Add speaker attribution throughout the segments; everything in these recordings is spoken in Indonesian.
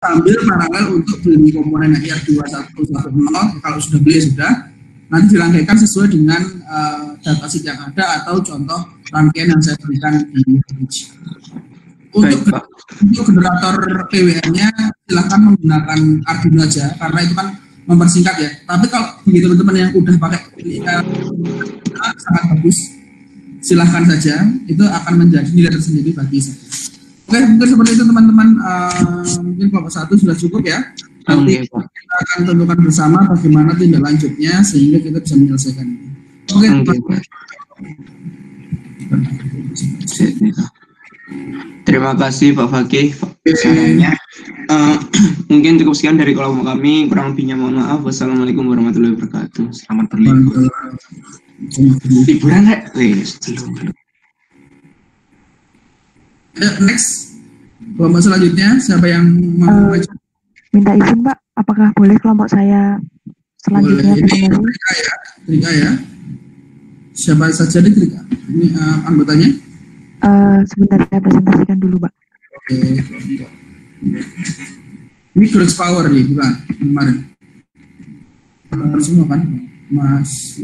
Speaker 1: sambil paralel untuk beli komponen IR2110. Kalau sudah beli sudah, nanti dirangkaikan sesuai dengan datasheet yang ada atau contoh rangkaian yang saya berikan di page. Untuk generator PWM-nya silahkan menggunakan Arduino aja karena itu kan mempersingkat ya. Tapi kalau bagi teman-teman yang udah pakai sangat bagus, silahkan saja, itu akan menjadi nilai tersendiri bagi saya. Oke, mungkin seperti itu teman-teman. Mungkin kelompok 1 sudah cukup ya. Nanti kita akan tentukan bersama bagaimana tindak lanjutnya sehingga kita bisa menyelesaikan ini. Oke,
Speaker 2: terima kasih Pak Fakih sarannya. Mungkin cukup sekian dari kelompok kami, kurang lebihnya mohon maaf. Wassalamualaikum warahmatullahi wabarakatuh. Selamat berlibur. Liburan nggak?
Speaker 1: Next, kelompok selanjutnya siapa yang mau maju?
Speaker 3: Minta izin Pak, apakah boleh kelompok saya selanjutnya?
Speaker 1: Boleh. Ini Trika ya. Siapa saja di Trika? Ini anggotanya?
Speaker 3: Sebentar saya presentasikan dulu Pak.
Speaker 1: Oke. Ini Flex Power nih, bukan kemarin. Semua kan, Mas.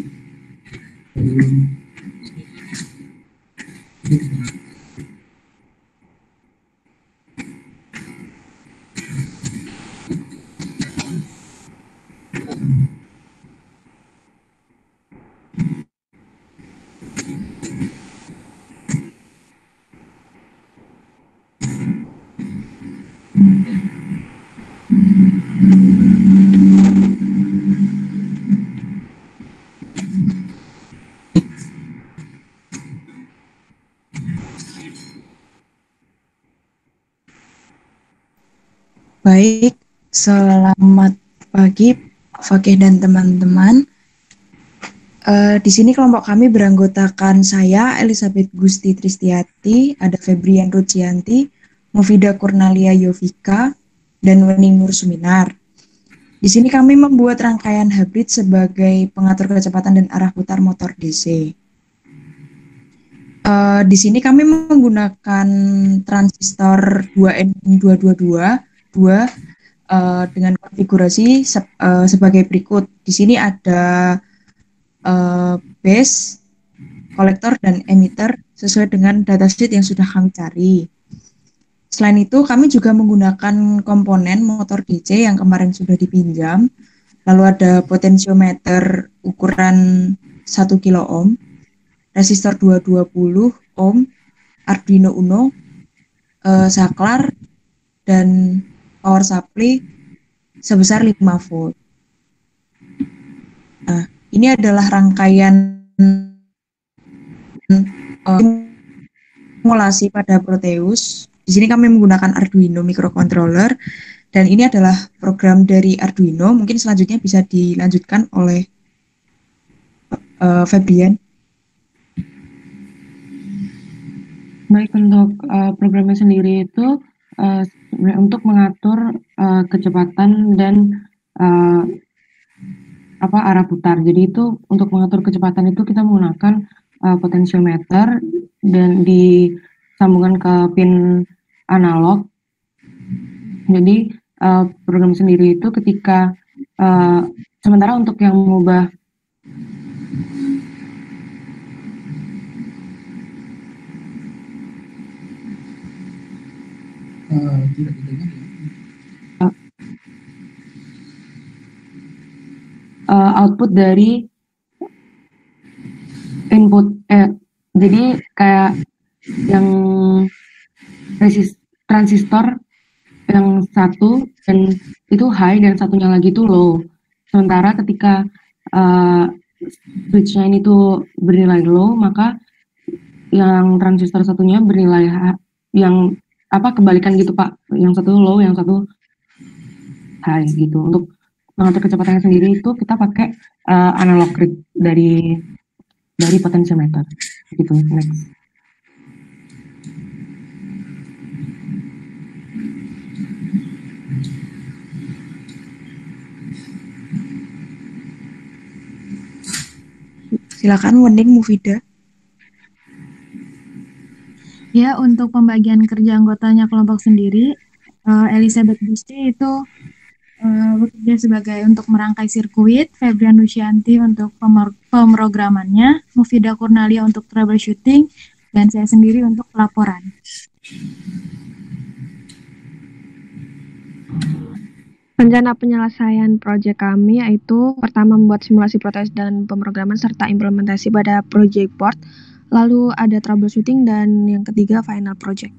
Speaker 4: Baik, selamat pagi Fakih dan teman-teman. Di sini kelompok kami beranggotakan saya, Elizabeth Gusti Tristiati, ada Febrian Rucianti, Mufidah Kurnalia Yovika, dan Wening Nur Suminar. Di sini kami membuat rangkaian hybrid sebagai pengatur kecepatan dan arah putar motor DC. Di sini kami menggunakan transistor 2N222 dengan konfigurasi sebagai berikut. Di sini ada base, kolektor, dan emitter sesuai dengan datasheet yang sudah kami cari. Selain itu, kami juga menggunakan komponen motor DC yang kemarin sudah dipinjam. Lalu ada potensiometer ukuran 1 kilo ohm, resistor 220 ohm, Arduino Uno, saklar, dan power supply sebesar 5 volt. Nah, ini adalah rangkaian simulasi pada Proteus. Di sini kami menggunakan Arduino microcontroller dan ini adalah program dari Arduino. Mungkin selanjutnya bisa dilanjutkan oleh Febrian.
Speaker 5: Baik, untuk programnya sendiri itu untuk mengatur kecepatan dan arah putar. Jadi itu untuk mengatur kecepatan itu kita menggunakan potensiometer dan disambungkan ke pin analog. Jadi program sendiri itu ketika sementara untuk yang mengubah
Speaker 1: tidak didengar ya.
Speaker 5: Output dari input jadi kayak yang transistor yang satu dan itu high dan satunya lagi itu low. Sementara ketika switch-nya ini tuh bernilai low, maka yang transistor satunya bernilai yang kebalikan gitu Pak, yang satu low, yang satu high gitu. Untuk mengatur kecepatannya sendiri itu kita pakai analog grid dari potensiometer gitu. Next.
Speaker 4: Silakan Wening Mufidah.
Speaker 6: Ya, untuk pembagian kerja anggotanya kelompok sendiri, Elizabeth Gusti itu bekerja sebagai untuk merangkai sirkuit, Febrian Nusyanti untuk pemrogramannya, Mufida Kurnalia untuk troubleshooting, dan saya sendiri untuk pelaporan.
Speaker 7: Rencana penyelesaian proyek kami yaitu pertama membuat simulasi protes dan pemrograman serta implementasi pada project board, lalu ada troubleshooting, dan yang ketiga final project.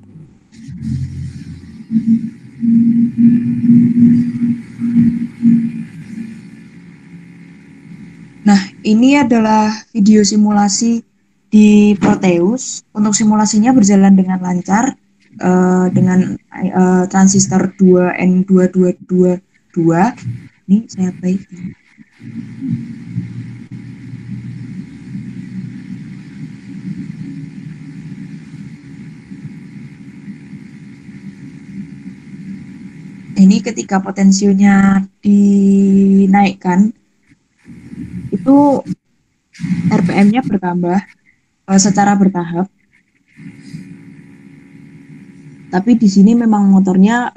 Speaker 4: Nah, ini adalah video simulasi di Proteus. Untuk simulasinya berjalan dengan lancar dengan transistor 2N2222. Ini saya baiki. Ini ketika potensionya dinaikkan, itu RPM-nya bertambah secara bertahap. Tapi di sini memang motornya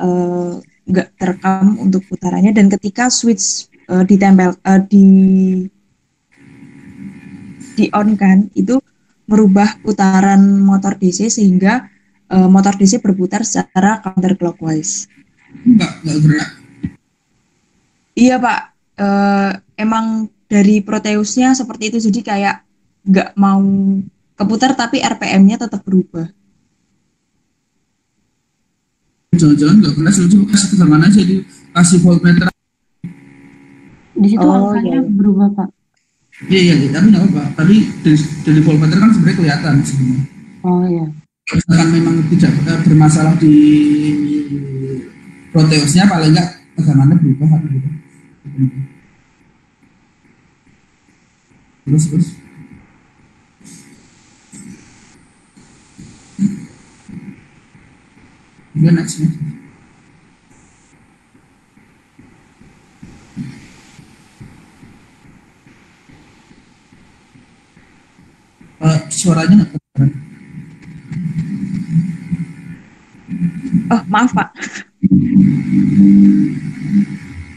Speaker 4: nggak terekam untuk putarannya, dan ketika switch ditempel di on kan, itu merubah putaran motor DC sehingga motor DC berputar secara counterclockwise.
Speaker 1: Enggak gerak.
Speaker 4: Iya Pak, emang dari Proteusnya seperti itu, jadi kayak nggak mau keputar tapi RPM-nya tetap berubah.
Speaker 1: Jangan-jangan nggak pernah coba kasih ke mana aja, dikasih voltmeter.
Speaker 5: Di situ angkanya berubah Pak.
Speaker 1: Iya, tapi nggak apa-apa. Tapi dari voltmeter kan sebenarnya kelihatan sebenarnya.
Speaker 5: Oh iya.
Speaker 1: Misalkan memang tidak bermasalah di Proteusnya, paling nggak tegangannya berubah atau gitu. Terus. Kemudian next. Suaranya nggak kedengaran.
Speaker 4: Oh maaf Pak.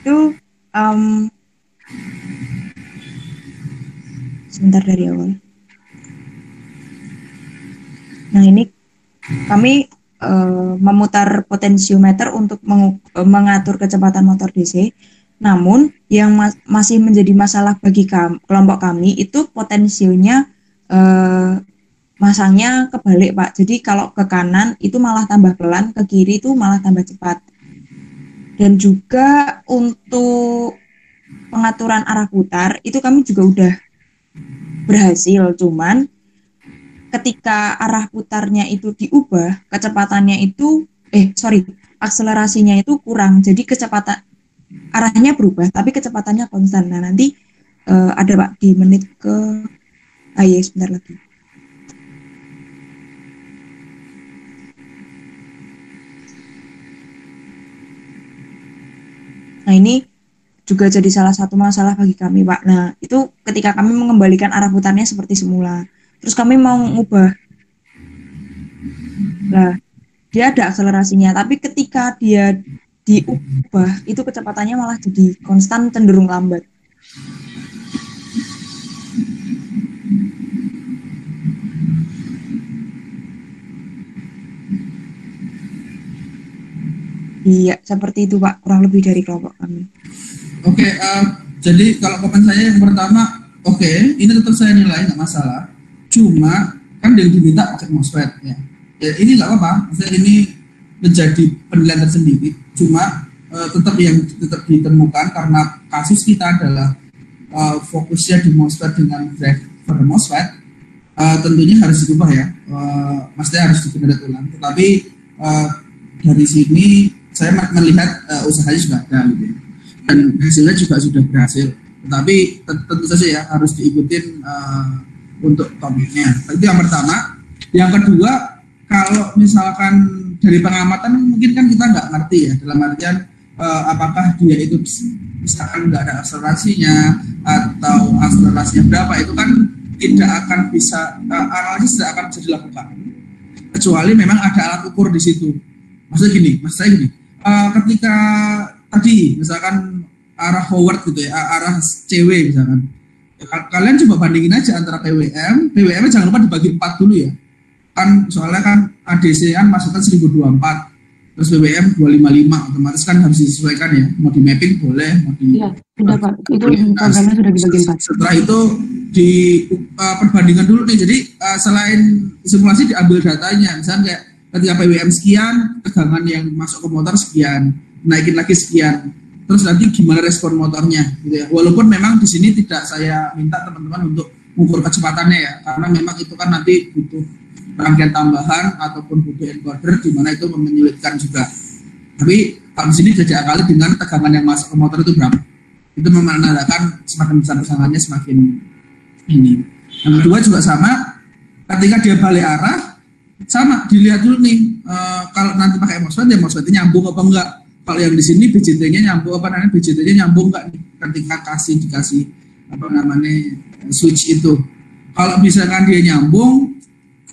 Speaker 4: Itu sebentar dari awal. Nah ini kami memutar potensiometer untuk mengatur kecepatan motor DC. Namun yang masih menjadi masalah bagi kelompok kami itu potensionya masangnya kebalik Pak. Jadi kalau ke kanan itu malah tambah pelan, ke kiri itu malah tambah cepat. Dan juga untuk pengaturan arah putar itu kami juga udah berhasil, cuman ketika arah putarnya itu diubah, kecepatannya itu akselerasinya itu kurang. Jadi kecepatan arahnya berubah tapi kecepatannya konstan. Nah, nanti ada Pak di menit ke sebentar lagi. Nah, ini juga jadi salah satu masalah bagi kami, Pak. Nah, itu ketika kami mengembalikan arah putarnya seperti semula. Terus kami mau mengubah. Nah, dia ada akselerasinya, tapi ketika dia diubah, itu kecepatannya malah jadi konstan, cenderung lambat. Iya, seperti itu Pak, kurang lebih dari kelompok kami.
Speaker 1: Oke, jadi kalau komen saya yang pertama, ini tetap saya nilai nggak masalah. Cuma kan dia diminta pakai MOSFET ya. Ini nggak apa-apa, maksudnya ini menjadi penilaian tersendiri. Cuma tetap ditemukan karena kasus kita adalah fokusnya di MOSFET dengan driver MOSFET, tentunya harus diubah ya, maksudnya harus dibenahi ulang. Tetapi dari sini saya melihat usahanya sudah ada gitu, dan hasilnya juga sudah berhasil. Tetapi tentu saja ya harus diikutin untuk topiknya. Itu yang pertama. Yang kedua, kalau misalkan dari pengamatan mungkin kan kita nggak ngerti ya, dalam artian apakah dia itu misalkan nggak ada akselerasinya atau akselerasinya berapa, itu kan tidak akan bisa, analisis tidak akan bisa dilakukan kecuali memang ada alat ukur di situ. Maksud saya gini, ketika tadi misalkan arah forward gitu ya, arah CW misalkan, kalian coba bandingin aja antara PWM jangan lupa dibagi 4 dulu ya, kan soalnya kan ADC kan masukkan 1024, terus BBM 255, otomatis kan harus disesuaikan ya, mau di mapping boleh, mau di
Speaker 5: sudah Pak, itu programnya sudah dibagi 4.
Speaker 1: Setelah itu di perbandingan dulu nih, jadi selain simulasi diambil datanya, misalnya kayak ketika PWM sekian, tegangan yang masuk ke motor sekian, naikin lagi sekian, terus nanti gimana respon motornya gitu ya. Walaupun memang di sini tidak saya minta teman-teman untuk mengukur kecepatannya ya, karena memang itu kan nanti butuh rangkaian tambahan ataupun butuh encoder di mana itu menyulitkan juga. Tapi kalau di sini jajak kali dengan tegangan yang masuk ke motor itu berapa. Itu menandakan semakin besar tegangannya semakin ini. Yang kedua juga sama, ketika dia balik arah sama dilihat dulu nih, kalau nanti pakai MOSFET ya MOSFET nyambung apa enggak. Kalau yang di sini BJT-nya nyambung apa namanya, BJT-nya nyambung enggak nih ketika dikasih apa namanya switch itu. Kalau misalkan dia nyambung,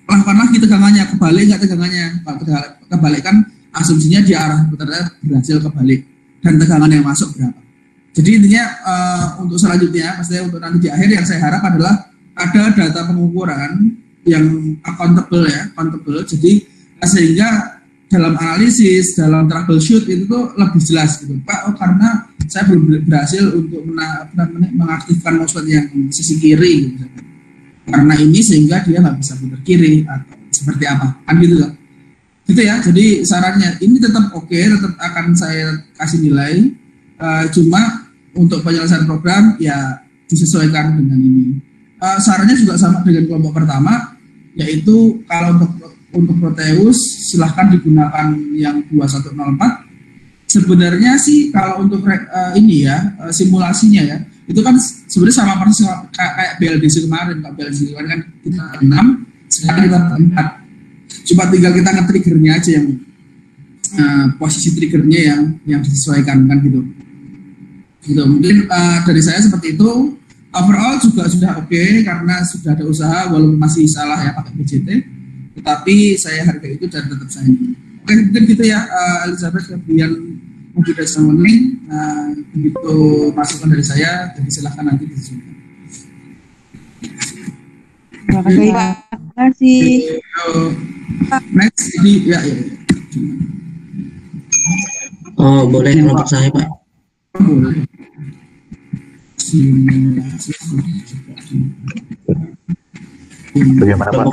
Speaker 1: lakukan lagi tegangannya, kebalik nggak tegangannya. Kalau kebalik kan asumsinya di arah putarnya berhasil kebalik, dan tegangan yang masuk berapa. Jadi intinya untuk selanjutnya, maksudnya untuk nanti di akhir yang saya harap adalah ada data pengukuran yang accountable ya, accountable. Jadi sehingga dalam analisis, dalam troubleshoot itu tuh lebih jelas gitu, Pak. Karena saya belum berhasil untuk mengaktifkan MOSFET yang sisi kiri gitu. Karena ini sehingga dia nggak bisa putar kiri atau seperti apa, kan gitu loh. Gitu ya. Jadi sarannya ini tetap oke, tetap akan saya kasih nilai. Cuma untuk penyelesaian program ya disesuaikan dengan ini. Sarannya juga sama dengan kelompok pertama, yaitu kalau untuk Proteus silahkan digunakan yang 2104. Sebenarnya sih kalau untuk ini ya simulasinya ya, itu kan sebenarnya sama persis kayak BLDC kemarin. Kalau BLDC kemarin kan kita 6, sekarang kita 4. Cuma tinggal kita nge-triggernya aja yang posisi triggernya yang disesuaikan kan gitu. Gitu. Mungkin dari saya seperti itu. Overall juga sudah oke, karena sudah ada usaha walaupun masih salah ya pakai BJT, tetapi saya hargai itu dan tetap saya. Oke, mungkin gitu ya Elizabeth, kemudian mungkin dari Samuning, begitu masukan dari saya, jadi silahkan nanti disusulkan.
Speaker 4: Terima kasih Pak. Terima kasih.
Speaker 1: Next, jadi ya.
Speaker 8: Oh, boleh kelompok saya Pak.
Speaker 1: Boleh.
Speaker 9: Bagaimana Pak?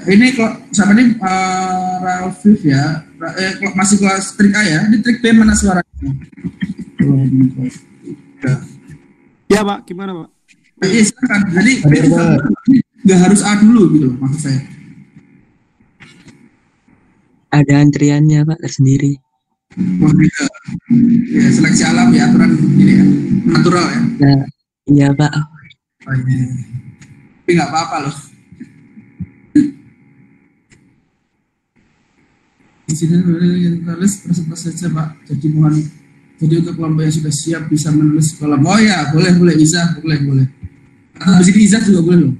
Speaker 1: Ini kok sama ini Ralph ya, masih kelas trik A ya. Ini trik B mana suaranya?
Speaker 10: Ya Pak, gimana Pak?
Speaker 1: Iya silakan. Jadi nggak harus A dulu gitu loh maksud saya.
Speaker 8: Ada antriannya Pak tersendiri.
Speaker 1: Wah beda. Ya seleksi alam ya, aturan ini ya, natural ya.
Speaker 8: Nah, iya Pak.
Speaker 1: Oh, iya. Tapi nggak apa-apa loh. Di sini tulis presentasi saja Pak. Jadi untuk kelompok yang sudah siap bisa menulis kolom. Oh ya, boleh bisa, boleh. Atau di sini Iza juga boleh loh.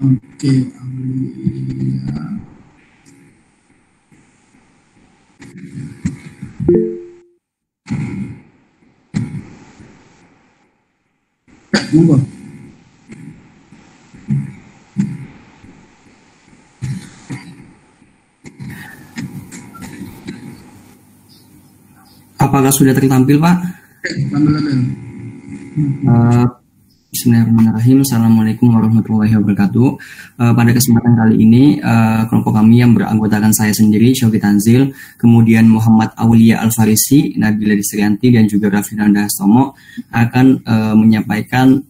Speaker 1: Oke, Aulia. Monggo.
Speaker 11: Apakah sudah tertampil Pak? Bismillahirrahmanirrahim. Assalamualaikum warahmatullahi wabarakatuh. Pada kesempatan kali ini, kelompok kami yang beranggotakan saya sendiri, Syauki Tanzil, kemudian Muhammad Aulia Al-Farisi, Nabila Disrianti, dan juga Raffinanda Hastomo akan menyampaikan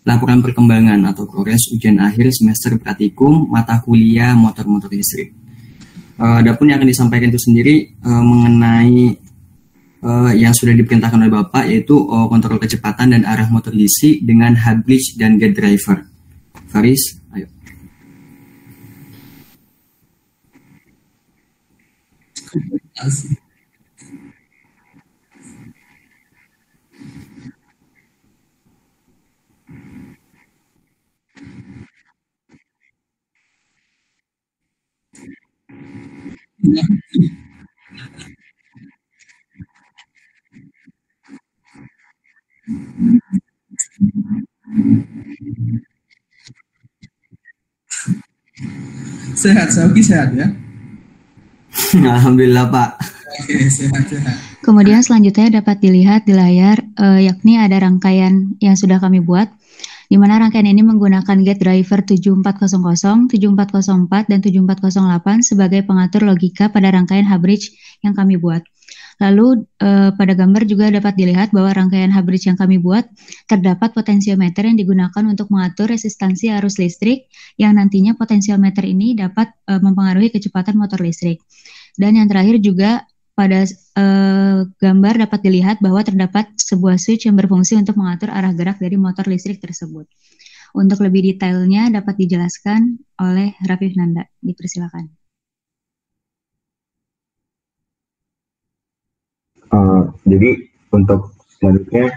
Speaker 11: laporan perkembangan atau progres ujian akhir semester praktikum mata kuliah motor-motor listrik. Adapun yang akan disampaikan itu sendiri mengenai yang sudah diperintahkan oleh Bapak, yaitu kontrol kecepatan dan arah motor DC dengan hub bridge dan gate driver. Faris, ayo.
Speaker 1: Sehat, sehat ya.
Speaker 11: Alhamdulillah Pak.
Speaker 1: Oke, sehat.
Speaker 9: Kemudian selanjutnya dapat dilihat di layar, yakni ada rangkaian yang sudah kami buat, di mana rangkaian ini menggunakan gate driver 7400, 7404, dan 7408 sebagai pengatur logika pada rangkaian hub bridge yang kami buat. Lalu pada gambar juga dapat dilihat bahwa rangkaian hub bridge yang kami buat terdapat potensiometer yang digunakan untuk mengatur resistansi arus listrik, yang nantinya potensiometer ini dapat mempengaruhi kecepatan motor listrik. Dan yang terakhir juga pada gambar dapat dilihat bahwa terdapat sebuah switch yang berfungsi untuk mengatur arah gerak dari motor listrik tersebut. Untuk lebih detailnya dapat dijelaskan oleh Rafif Nanda. Dipersilakan.
Speaker 12: Jadi untuk selanjutnya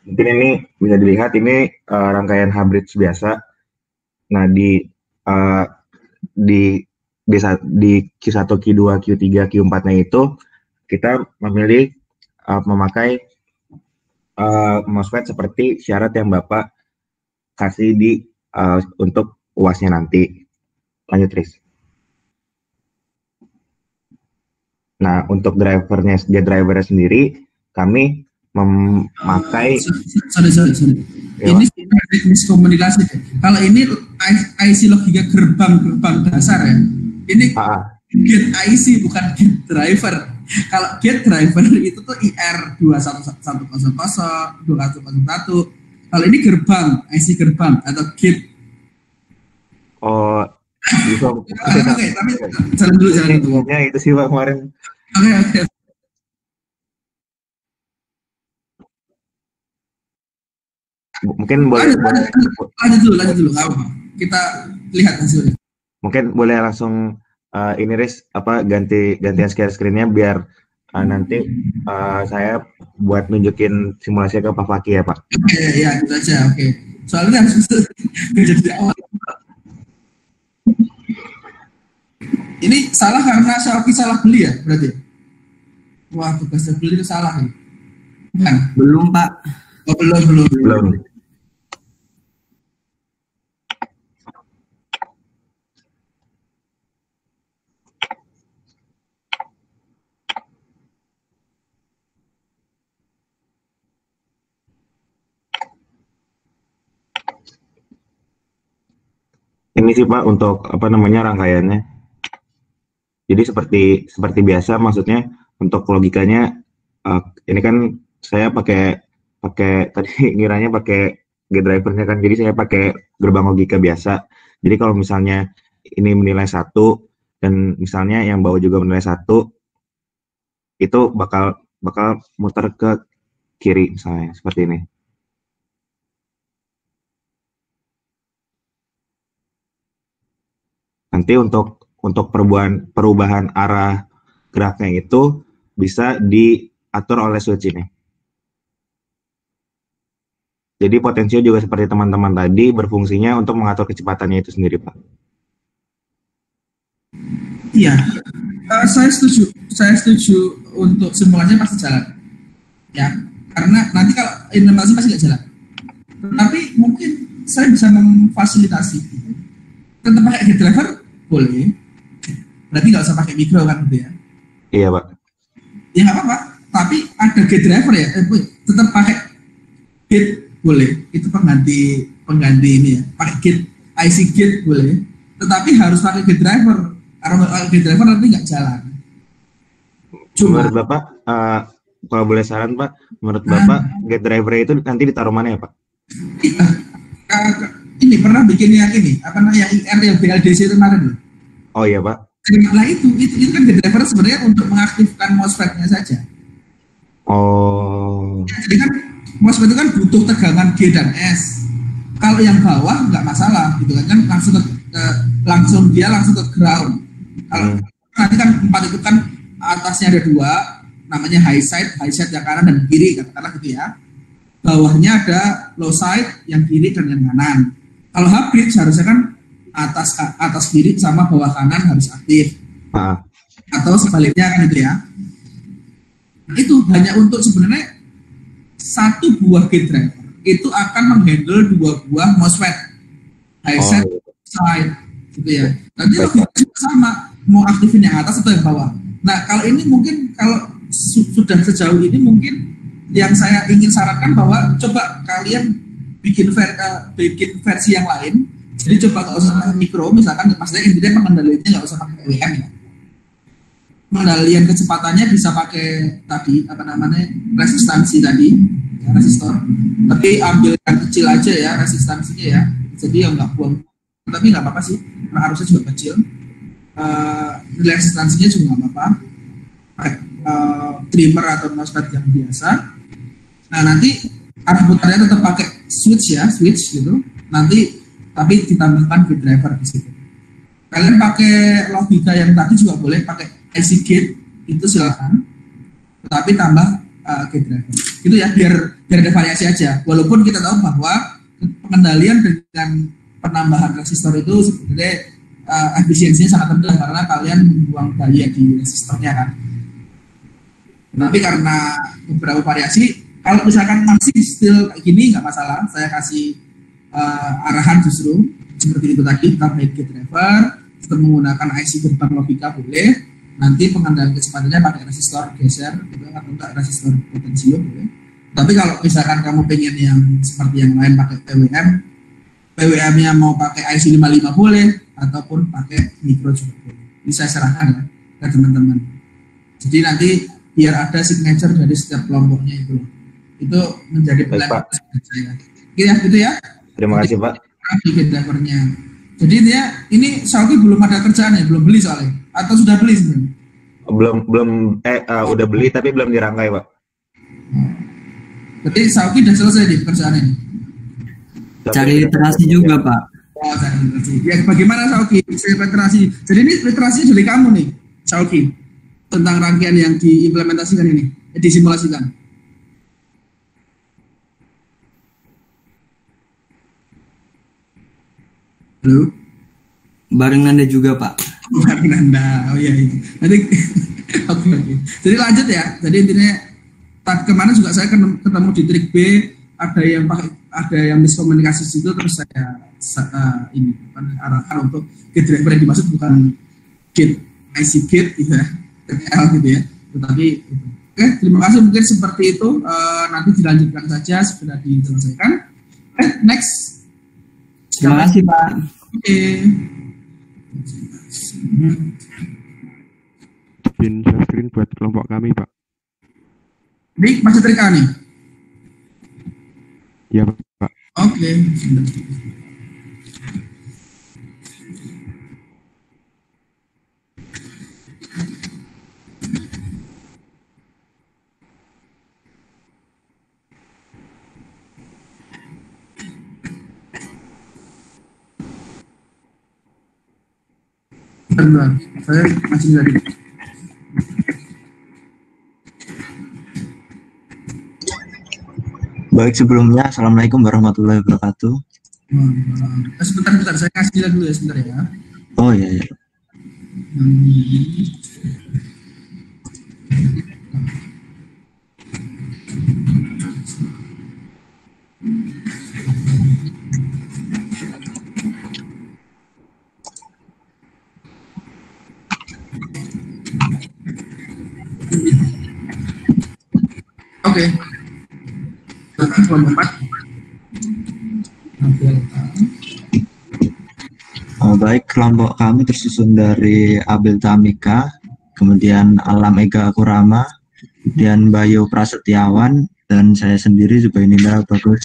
Speaker 12: mungkin ini bisa dilihat ini rangkaian hub bridge biasa. Nah di Q1, Q2, Q3, Q4-nya itu kita memilih memakai MOSFET seperti syarat yang Bapak kasih di untuk UAS-nya nanti. Lanjut, Riz. Nah, untuk drivernya sendiri, kami memakai...
Speaker 1: Sorry.
Speaker 12: Ya,
Speaker 1: ini miskomunikasi. Kalau ini IC logika gerbang dasar ya. Ini gate IC bukan gate driver. Kalau gate driver itu tuh IR 21100, 2101. Kalau ini gerbang, IC gerbang atau gate.
Speaker 12: Oh, bisa.
Speaker 1: Oke, tapi jalan dulu.
Speaker 12: Itu sih Pak kemarin.
Speaker 1: Oke.
Speaker 12: Mungkin boleh
Speaker 1: lanjut dulu nggak apa-apa. Kita lihat hasilnya.
Speaker 12: Mungkin boleh langsung ini Riz gantian screen-nya biar nanti saya buat nunjukin simulasinya ke Pak Fakih ya Pak.
Speaker 1: Oke, ya itu aja. Oke. Soalnya harus jadi di awal. Ini salah karena Syawki salah beli ya berarti? Wah, tugasnya beli itu salah nih. Bukan?
Speaker 11: Belum Pak.
Speaker 1: Oh, belum.
Speaker 12: Ini sih Pak untuk rangkaiannya. Jadi seperti biasa, maksudnya untuk logikanya ini kan saya pakai tadi ngiranya pakai gate drivernya kan, jadi saya pakai gerbang logika biasa. Jadi kalau misalnya ini menilai 1 dan misalnya yang bawah juga menilai 1, itu bakal muter ke kiri misalnya seperti ini. Nanti untuk perubahan arah geraknya itu bisa diatur oleh switch ini. Jadi potensio juga seperti teman-teman tadi berfungsinya untuk mengatur kecepatannya itu sendiri, Pak.
Speaker 1: Iya, saya setuju untuk simulasinya pasti jalan, ya. Karena nanti kalau implementasi pasti nggak jalan. Tapi mungkin saya bisa memfasilitasi. Tetap pakai gate driver boleh. Berarti nggak usah pakai mikro kan gitu ya?
Speaker 12: Iya Pak.
Speaker 1: Ya nggak apa-apa. Tapi ada gate driver ya, tetap pakai gate boleh. Itu pengganti ini ya. Pakai gate IC gate boleh. Tetapi harus pakai gate driver. Karena pakai gate driver nanti nggak jalan.
Speaker 12: Menurut Bapak, kalau boleh saran Pak, menurut Bapak gate driver itu nanti ditaruh mana ya Pak?
Speaker 1: Ini pernah bikin yang ini, apa namanya, yang BLDC itu kemarin loh.
Speaker 12: Oh iya Pak.
Speaker 1: Nah itu kan gate driver sebenarnya untuk mengaktifkan MOSFET-nya saja.
Speaker 12: Oh.
Speaker 1: Jadi kan MOSFET itu kan butuh tegangan G dan S. Kalau yang bawah nggak masalah gitu kan, langsung ke ground. Kalau nanti kan 4 itu kan atasnya ada 2, namanya high side yang kanan dan kiri katakanlah gitu ya. Bawahnya ada low side yang kiri dan yang kanan. Kalau hybrid seharusnya kan atas kiri sama bawah kanan harus aktif. Atau sebaliknya kan gitu ya. Nah, itu hanya untuk sebenarnya 1 buah gate driver itu akan menghandle 2 buah MOSFET high side gitu ya. Nanti logikanya sama, mau aktifin yang atas atau yang bawah. Nah kalau ini mungkin kalau sudah sejauh ini mungkin yang saya ingin sarankan bahwa coba kalian bikin versi yang lain. Jadi coba nggak usah mikro, misalkan maksudnya intinya pengendaliannya nggak usah pakai WM ya. Pengendalian kecepatannya bisa pakai tadi resistansi tadi ya, resistor. Tapi ambil yang kecil aja ya resistansinya ya. Jadi ya nggak buang. Tapi nggak apa-apa sih, karena harusnya juga kecil. Resistansinya juga nggak apa-apa. Pakai trimmer atau MOSFET yang biasa. Nah nanti arah putarnya tetap pakai switch gitu. Nanti tapi ditambahkan gate driver di situ. Kalian pakai logika yang tadi juga boleh, pakai IC gate itu silakan. Tetapi tambah gate driver. Gitu ya, biar ada variasi aja. Walaupun kita tahu bahwa pengendalian dengan penambahan resistor itu sebenarnya efisiensinya sangat rendah karena kalian membuang daya di resistornya kan. Tapi karena beberapa variasi, kalau misalkan masih still kayak gini nggak masalah, saya kasih arahan justru seperti itu tadi, tambah gate driver, tetap menggunakan IC gerbang logika boleh, nanti pengendalian kecepatannya pakai resistor geser gitu, atau enggak resistor potensio boleh. Tapi kalau misalkan kamu pengen yang seperti yang lain pakai PWM-nya mau pakai IC 55 boleh, ataupun pakai mikro juga boleh. Bisa serahkan ya ke teman-teman. Jadi nanti biar ada signature dari setiap kelompoknya itu menjadi pilihan saya. Gitu ya.
Speaker 12: Terima kasih Pak.
Speaker 1: Gate drivernya. Jadi ini Sauki belum ada kerjaan ya, belum beli soalnya, atau sudah beli sebenarnya?
Speaker 12: Udah beli tapi belum dirangkai Pak.
Speaker 1: Jadi Sauki udah selesai di pekerjaan ini.
Speaker 11: Cari literasi juga Pak.
Speaker 1: Oh, cari literasi. Ya bagaimana Sauki? Literasi. Jadi ini literasinya dari kamu nih, Sauki, tentang rangkaian yang diimplementasikan ini, disimulasikan. Halo?
Speaker 11: Bareng Nanda juga Pak.
Speaker 1: Bareng Nanda, oh iya. Nanti, oke. Jadi lanjut ya. Jadi intinya kemana juga saya ketemu di trik B, ada yang miskomunikasi situ, terus saya arahkan untuk gate driver yang dimaksud bukan gate IC gate gitu ya, TTL gitu ya. Tetapi oke, terima kasih, mungkin seperti itu. Nanti dilanjutkan saja sudah diselesaikan. Next.
Speaker 11: Terima kasih Pak.
Speaker 1: Oke.
Speaker 10: Bikin share screen buat kelompok kami Pak.
Speaker 1: Ini masih trik A nih?
Speaker 10: Iya Pak.
Speaker 1: Oke. Bentar, saya masih dari.
Speaker 8: Baik, sebelumnya Assalamualaikum warahmatullahi wabarakatuh.
Speaker 1: Sebentar, saya kasih lihat dulu ya sebentar ya.
Speaker 8: Oh iya.
Speaker 1: Oke. Kelompok 4.
Speaker 8: Baik, kelompok kami tersusun dari Abel Tamika, kemudian Alam Ega Kurama, dan Bayu Prasetyawan, dan saya sendiri Zubainillah Bagus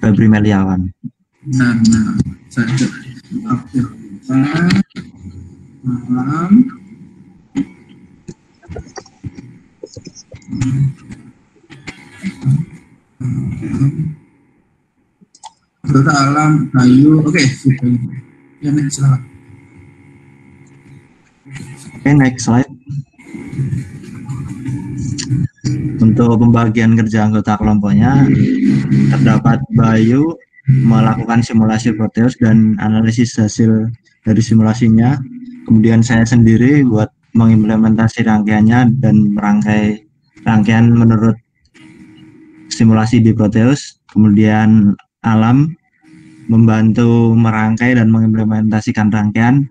Speaker 8: Febri Meliawan.
Speaker 1: Nah, saya Abel Alam Data alam, Bayu, oke, ya next silakan.
Speaker 8: Oke, next slide. Untuk pembagian kerja anggota kelompoknya, terdapat Bayu melakukan simulasi Proteus dan analisis hasil dari simulasinya. Kemudian saya sendiri buat mengimplementasi rangkaiannya dan merangkai rangkaian menurut simulasi di Proteus. Kemudian Alam membantu merangkai dan mengimplementasikan rangkaian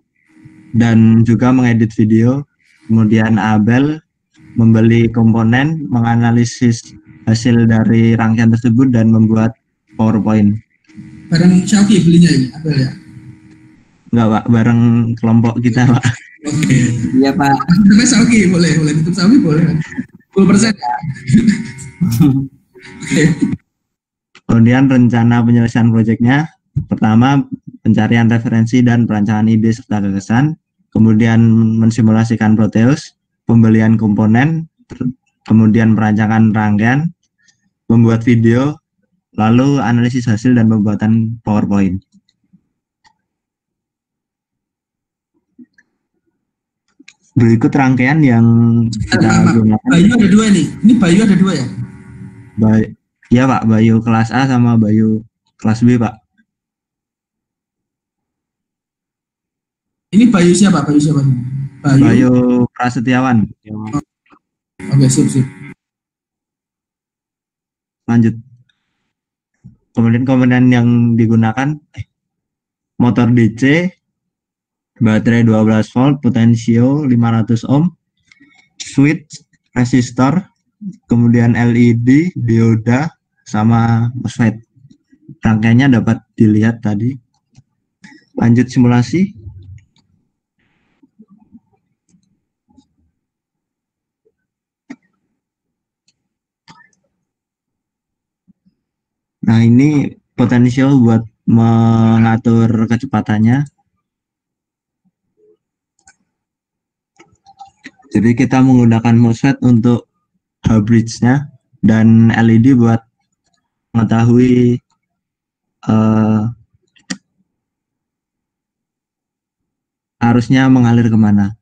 Speaker 8: dan juga mengedit video. Kemudian Abel membeli komponen, menganalisis hasil dari rangkaian tersebut dan membuat PowerPoint.
Speaker 1: Bareng Syauki belinya ini, Abel ya?
Speaker 8: Enggak, Pak, bareng kelompok kita, Pak.
Speaker 1: Oke.
Speaker 11: Iya, Pak.
Speaker 1: Tapi Syauki boleh tutup Syauki boleh. 10% ya.
Speaker 8: Kemudian rencana penyelesaian proyeknya, pertama pencarian referensi dan perancangan ide serta gagasan, kemudian mensimulasikan Proteus, pembelian komponen, kemudian perancangan rangkaian, membuat video, lalu analisis hasil dan pembuatan PowerPoint. Berikut rangkaian yang kita gunakan.
Speaker 1: Bayu ada 2 nih. Ini Bayu ada 2 ya?
Speaker 8: Iya, Pak, Bayu kelas A sama Bayu kelas B, Pak.
Speaker 1: Ini Bayu siapa?
Speaker 8: Bayu Prasetyawan.
Speaker 1: Oke, sip.
Speaker 8: Lanjut. Kemudian komponen yang digunakan motor DC, baterai 12 volt, potensio 500 ohm, switch, resistor, kemudian LED, dioda, sama MOSFET. Rangkaiannya dapat dilihat tadi. Lanjut simulasi. Nah, ini potensial buat mengatur kecepatannya. Jadi kita menggunakan MOSFET untuk bridge-nya dan LED buat mengetahui arusnya mengalir kemana.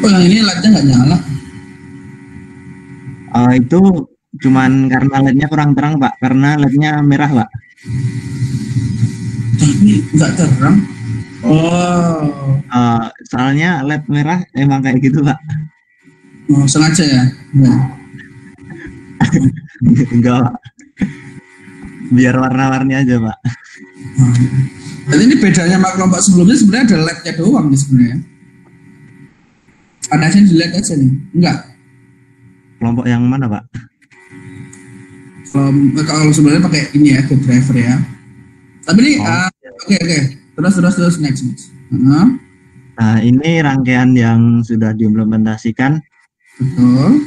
Speaker 1: Oh, yang ini LED-nya nggak nyala?
Speaker 8: Itu cuman karena LED-nya kurang terang, Pak. Karena LED-nya merah, Pak.
Speaker 1: Tapi nggak terang? Oh.
Speaker 8: Soalnya LED merah emang kayak gitu, Pak.
Speaker 1: Oh, sengaja ya?
Speaker 8: Enggak, Pak. Biar warna-warni aja, Pak.
Speaker 1: Jadi ini bedanya sama kelompok sebelumnya sebenarnya ada LED-nya doang nih sebenarnya. Ada di LED aja nih? Enggak?
Speaker 8: Kelompok yang mana, Pak?
Speaker 1: Kalau sebenarnya pakai ini ya, gate driver ya. Tapi ini, oke. Terus next.
Speaker 8: Nah, ini rangkaian yang sudah diimplementasikan.
Speaker 1: Betul.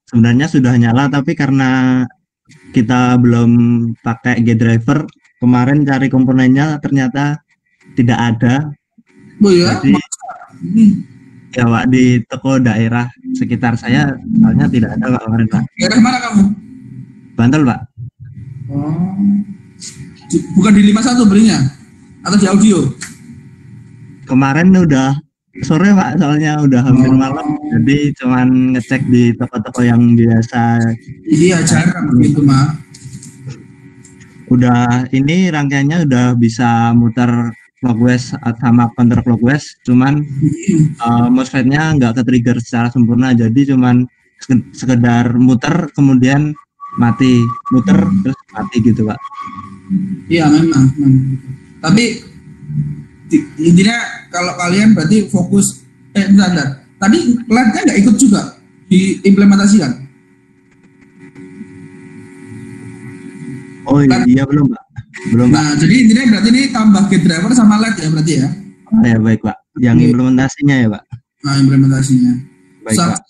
Speaker 8: Sebenarnya sudah nyala, tapi karena kita belum pakai gate driver, kemarin cari komponennya ternyata tidak ada.
Speaker 1: Oh ya?
Speaker 8: Jadi, ya, Pak, di toko daerah sekitar saya soalnya tidak ada, Pak, kemarin, Pak.
Speaker 1: Daerah mana kamu?
Speaker 8: Bantul, Pak.
Speaker 1: Oh. Bukan di 51 belinya? Atau di audio?
Speaker 8: Kemarin udah sore, Pak, soalnya udah hampir malam. Jadi cuman ngecek di toko-toko yang biasa.
Speaker 1: Iya, jarang gitu, Mak.
Speaker 8: Udah, ini rangkaiannya udah bisa muter clockwise sama counter clockwise, cuman MOSFET-nya nggak ke-trigger secara sempurna, jadi cuman sekedar muter kemudian mati, muter terus mati gitu, Pak.
Speaker 1: Iya, memang. Tapi intinya kalau kalian berarti fokus bentar. Tadi LED-nya nggak ikut juga diimplementasikan?
Speaker 8: Oh iya, belum, Pak. Belum, Pak.
Speaker 1: Nah, jadi intinya berarti ini tambah gate driver sama LED ya berarti ya?
Speaker 8: Ya, baik, Pak. Yang implementasinya ya, Pak.
Speaker 1: Nah, implementasinya.
Speaker 8: Baik, Pak.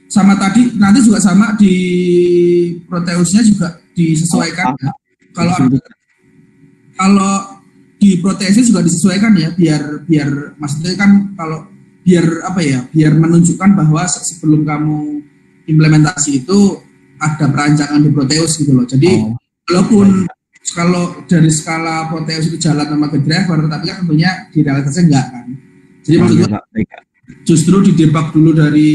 Speaker 1: Sama tadi nanti juga sama di Proteusnya juga disesuaikan. Ya? Kalau di protesis juga disesuaikan ya, biar maksudnya kan kalau biar menunjukkan bahwa sebelum kamu implementasi itu ada perancangan di Proteus gitu loh. Jadi walaupun kalau dari skala Proteus itu jalan sama Get Driver, tapi kan tentunya di realitasnya enggak kan. Jadi maksudnya justru di debug dulu dari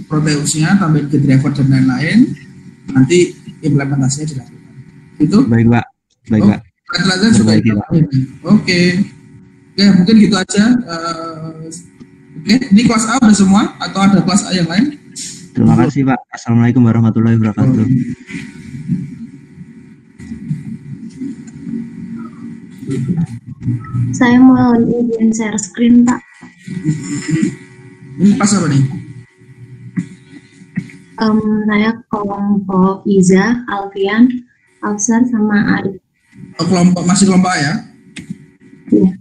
Speaker 1: Proteusnya, tambahin Get Driver dan lain-lain, nanti implementasinya dilakukan. Itu
Speaker 8: baik Pak. Baik Pak.
Speaker 1: Oke, mungkin gitu aja. Oke, ini kelas A udah semua atau ada kelas A yang lain?
Speaker 8: Terima kasih Pak. Assalamualaikum warahmatullahi wabarakatuh.
Speaker 13: Saya mau izin share screen Pak.
Speaker 1: Ini pas apa nih?
Speaker 13: Saya kelompok Iza, Alfian, Alsar, sama Arif.
Speaker 1: Masih kelompok A ya?
Speaker 13: Iya.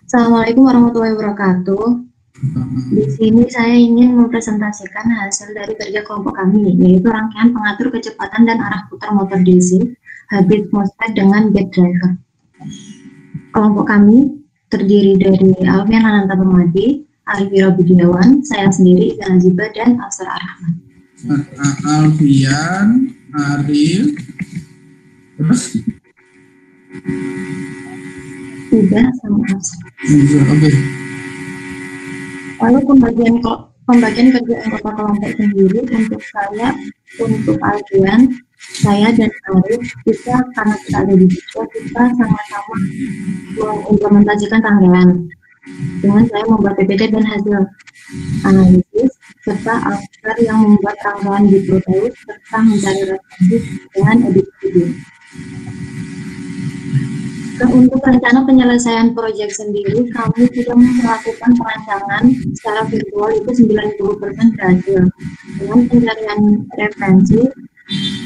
Speaker 13: Assalamualaikum warahmatullahi wabarakatuh. Di sini saya ingin mempresentasikan hasil dari kerja kelompok kami, yaitu rangkaian pengatur kecepatan dan arah putar motor DC, hybrid MOSFET dengan Get Driver. Kelompok kami terdiri dari Alfian Ananta Permadi, Arif Budiawan, saya sendiri, Izan Aziba, dan Alsar Arahman.
Speaker 1: Alfian, Arif, terus?
Speaker 13: Udah sama Alsar.
Speaker 1: Oke.
Speaker 13: Lalu pembagian kerja anggota kelompok sendiri untuk saya, untuk Alfian, saya dan Arif, kita karena kita ada di situ, kita sama-sama mengimplementasikan rangkaian. Dengan saya membuat PPT dan hasil analisis, serta Alfar yang membuat rangkaian di Proteus, serta mencari referensi dengan edit video. Untuk rencana penyelesaian proyek sendiri, kami sudah melakukan perancangan secara virtual itu 90% berhasil. Dengan pencarian referensi,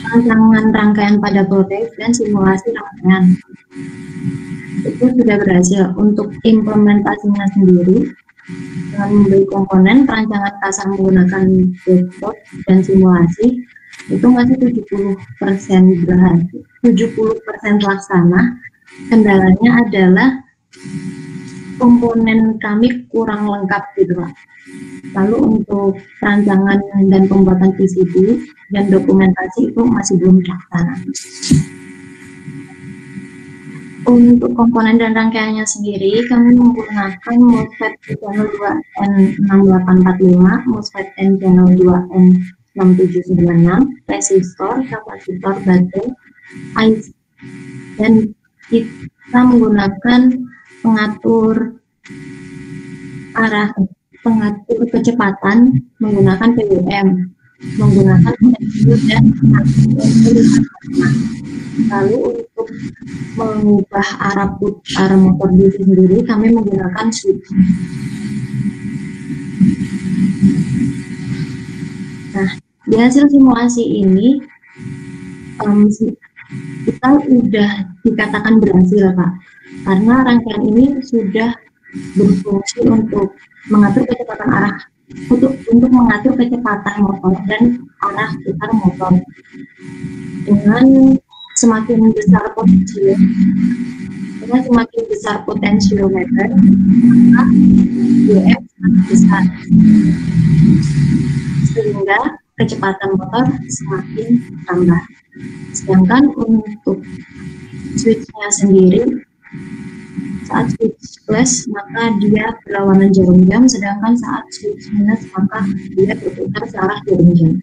Speaker 13: rancangan rangkaian pada Proteus, dan simulasi rangkaian. Itu sudah berhasil. Untuk implementasinya sendiri, dengan membeli komponen, perancangan kasar menggunakan dashboard dan simulasi, itu masih 70% berhasil, 70% laksana. Kendalanya adalah komponen kami kurang lengkap gitu Pak. Lalu untuk perancangan dan pembuatan PCB dan dokumentasi itu masih belum terlaksana. Untuk komponen dan rangkaiannya sendiri, kami menggunakan MOSFET channel 2N6845, MOSFET N channel 2N6796, resistor, kapasitor, baterai, IC, dan kita menggunakan pengatur kecepatan menggunakan PWM, menggunakan sensor dan lalu untuk mengubah arah putar motor DC sendiri kami menggunakan switch. Nah, di hasil simulasi ini kita sudah dikatakan berhasil Pak, karena rangkaian ini sudah berfungsi untuk mengatur kecepatan arah untuk mengatur kecepatan motor dan arah putar motor. Dengan semakin besar potensiometer, maka BM semakin besar, sehingga kecepatan motor semakin tambah. Sedangkan untuk switch-nya sendiri, saat switch plus maka dia berlawanan jarum jam, sedangkan saat switch minus maka dia berputar searah jarum jam.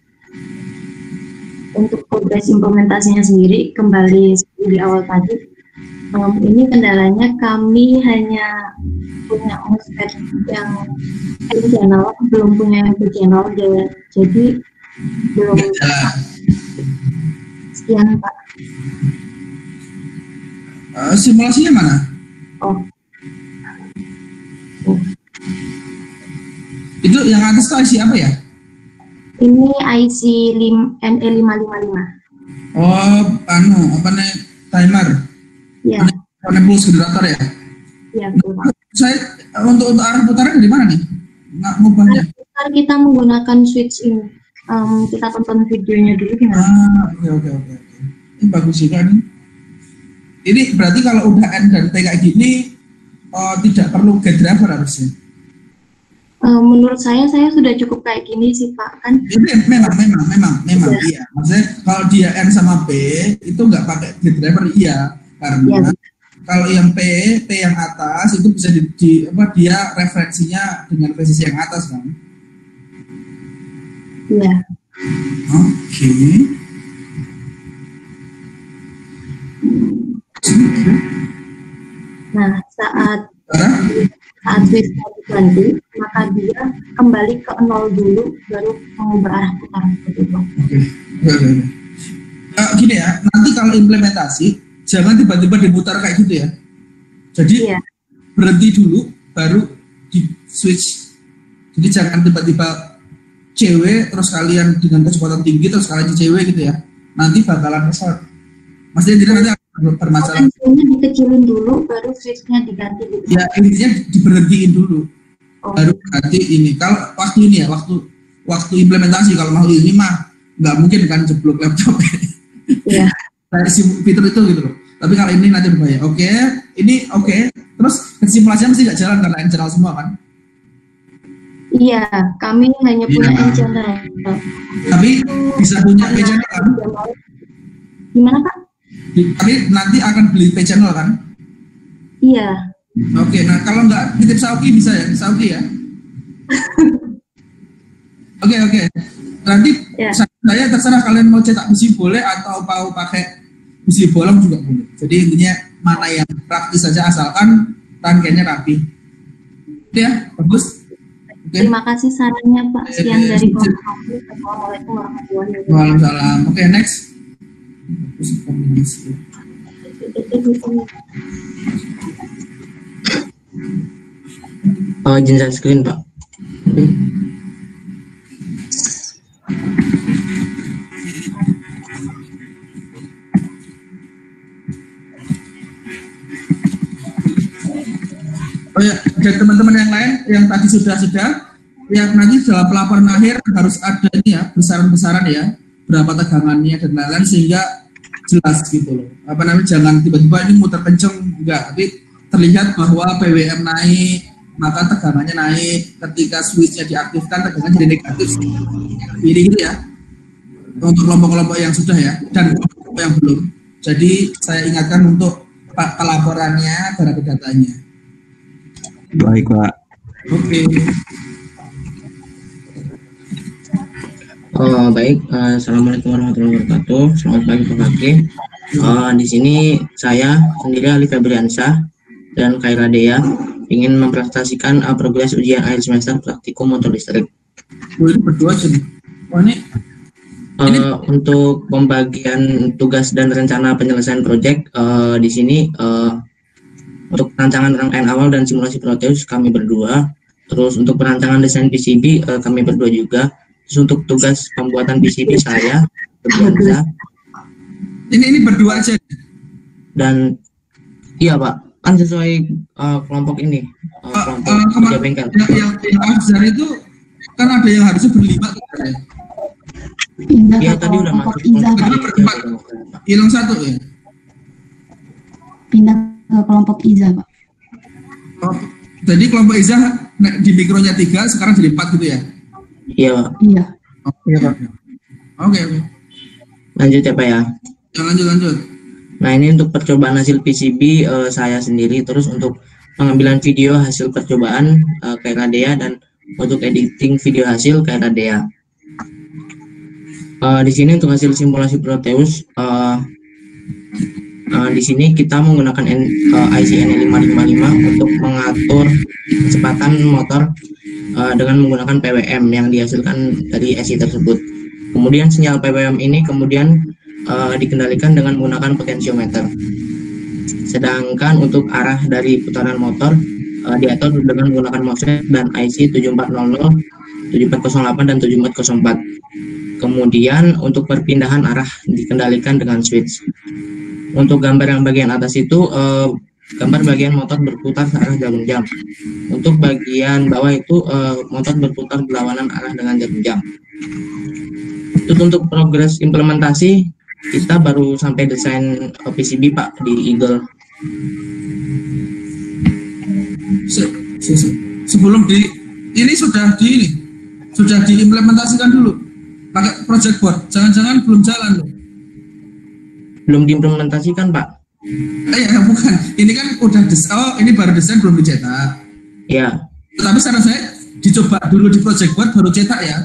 Speaker 13: Untuk progres implementasinya sendiri, kembali di awal tadi, ini kendalanya kami hanya punya MOSFET yang channel, belum punya yang channel, jadi belum. Sekian Pak.
Speaker 1: Simulasinya mana? Itu yang atas itu IC apa ya?
Speaker 13: Ini IC NE555.
Speaker 1: Timer.
Speaker 13: Iya.
Speaker 1: Pulse generator ya?
Speaker 13: Iya, betul Pak.
Speaker 1: Saya untuk arah putaran dari mana nih? Nggak ngubahnya.
Speaker 13: Ntar kita menggunakan switch ini. Kita tonton videonya dulu gimana?
Speaker 1: Oke. Ini bagus juga nih. Ini berarti kalau udah N dan T kayak gini tidak perlu get driver harusnya.
Speaker 13: Menurut saya sudah cukup kayak gini sih Pak, kan?
Speaker 1: Memang iya. Maksudnya kalau dia N sama P itu nggak pakai get driver iya, karena kalau yang P yang atas itu bisa dia referensinya dengan posisi yang atas kan?
Speaker 13: Iya.
Speaker 1: Oke.
Speaker 13: Nah, saat switch-nya diganti, maka dia kembali ke 0 dulu, baru mengubah arah putaran seperti itu.
Speaker 1: Oke. Gini ya, nanti kalau implementasi, jangan tiba-tiba diputar kayak gitu ya. Jadi berhenti dulu, baru di switch. Jadi jangan tiba-tiba cewek, terus kalian dengan kecepatan tinggi, terus kalian cewek gitu ya. Nanti bakalan kesal. Maksudnya jadi nanti bermasalah.
Speaker 13: Potensinya dikecilin dulu, baru switch-nya diganti gitu.
Speaker 1: Ya intinya diberhentiin dulu, baru ganti ini. Kalau waktu ini ya, waktu implementasi, kalau mau ini mah nggak mungkin kan jeblok laptop.
Speaker 13: Iya.
Speaker 1: Dari fitur itu gitu loh. Tapi kalau ini nanti berbahaya. Oke, ini oke. Terus simulasinya mesti nggak jalan karena internal semua kan?
Speaker 13: Iya, kami hanya punya channel.
Speaker 1: Tapi bisa punya channel kan?
Speaker 13: Gimana Pak?
Speaker 1: Tapi nanti akan beli channel kan?
Speaker 13: Iya.
Speaker 1: Oke, nah kalau nggak titip Sauki bisa ya? Sauki ya? Oke. Nanti saya terserah kalian mau cetak besi boleh atau mau pakai besi bolong juga boleh. Jadi intinya mana yang praktis saja asalkan rangkaiannya rapi. Oke ya, bagus.
Speaker 13: Terima kasih sarannya Pak. Sekian dari Assalamualaikum warahmatullahi wabarakatuh.
Speaker 1: Waalaikumsalam. Oke, next.
Speaker 2: Izin share screen Pak.
Speaker 1: Oh ya, dan teman-teman yang lain yang tadi sudah yang nanti dalam pelaporan akhir harus ada ini ya, besaran-besaran ya, berapa tegangannya dan lain-lain sehingga jelas gitu loh. Apa namanya, jangan tiba-tiba ini muter kenceng, enggak, tapi terlihat bahwa PWM naik, maka tegangannya naik. Ketika switch-nya diaktifkan, tegangannya jadi negatif. Ini gitu ya, untuk kelompok-kelompok yang sudah ya, dan kelompok yang belum. Jadi saya ingatkan untuk pelaporannya, data datanya.
Speaker 8: Baik Pak.
Speaker 1: Oke.
Speaker 2: Baik, assalamualaikum warahmatullahi wabarakatuh. Selamat pagi Pak Fakih. Di sini saya sendiri Ali Febriansyah dan Khaira Dea ingin mempresentasikan progres ujian akhir semester praktikum motor listrik.
Speaker 1: Ini berdua sih.
Speaker 2: Untuk pembagian tugas dan rencana penyelesaian proyek di sini untuk perancangan rangkaian awal dan simulasi Proteus kami berdua. Terus untuk perancangan desain PCB kami berdua juga. Terus untuk tugas pembuatan PCB saya berdua.
Speaker 1: Ini berdua aja.
Speaker 2: Dan iya Pak, kan sesuai kelompok ini. Kelompok kerja bengkel.
Speaker 1: Yang Afzar itu kan ada yang harusnya berlima tuh.
Speaker 2: Iya tadi udah masuk.
Speaker 1: Hilang satu ya.
Speaker 14: Pindah ke kelompok Iza Pak.
Speaker 1: Jadi kelompok Iza di mikronya 3 sekarang jadi 4 gitu ya?
Speaker 2: Iya Pak.
Speaker 14: Iya.
Speaker 1: Oke.
Speaker 2: Lanjut ya Pak ya.
Speaker 1: Lanjut.
Speaker 2: Nah ini untuk percobaan hasil PCB saya sendiri. Terus untuk pengambilan video hasil percobaan Khaira Dea, dan untuk editing video hasil Khaira Dea. Di sini untuk hasil simulasi Proteus, di sini kita menggunakan IC NE555 untuk mengatur kecepatan motor dengan menggunakan PWM yang dihasilkan dari IC tersebut. Kemudian sinyal PWM ini kemudian dikendalikan dengan menggunakan potensiometer. Sedangkan untuk arah dari putaran motor diatur dengan menggunakan MOSFET dan IC 7400, 7408 dan 7404. Kemudian untuk perpindahan arah dikendalikan dengan switch. Untuk gambar yang bagian atas itu
Speaker 15: gambar bagian motor berputar searah jarum jam. Untuk bagian bawah itu motor berputar berlawanan arah dengan jarum jam. Itu untuk progres implementasi, kita baru sampai desain PCB Pak di Eagle.
Speaker 1: Sebelum ini sudah diimplementasikan dulu pakai project board. Jangan-jangan belum jalan loh.
Speaker 15: Belum diimplementasikan Pak.
Speaker 1: Ya bukan. Ini kan udah ini baru desain belum dicetak.
Speaker 15: Ya.
Speaker 1: Tapi saran saya dicoba dulu di project board baru cetak ya.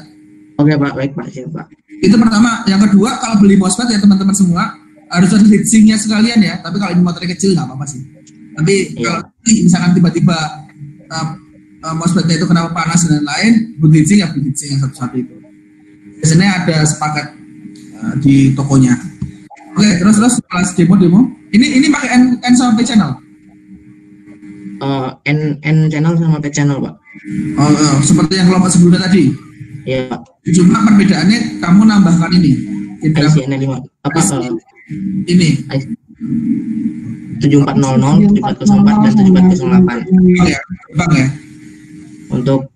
Speaker 15: Oke Pak, baik Pak, siap Pak.
Speaker 1: Itu pertama. Yang kedua, kalau beli MOSFET ya teman-teman semua harus ada heatsinknya sekalian ya. Tapi kalau ini motornya kecil nggak apa-apa sih. Tapi kalau misalkan tiba-tiba MOSFET-nya itu kenapa panas dan lain-lain, buat heatsink ya beli heatsink yang satu-satu itu. Biasanya ada sepakat di tokonya. Oke, terus kelas demo. Ini pakai N sama P channel.
Speaker 15: N channel sama P channel Pak.
Speaker 1: Seperti yang kelompok sebelumnya tadi.
Speaker 15: Iya.
Speaker 1: Cuma perbedaannya kamu nambahkan ini.
Speaker 15: IC N5 apa?
Speaker 1: Ini.
Speaker 15: 7400, 7404 dan 7408.
Speaker 1: Ya, Bang ya.
Speaker 15: Untuk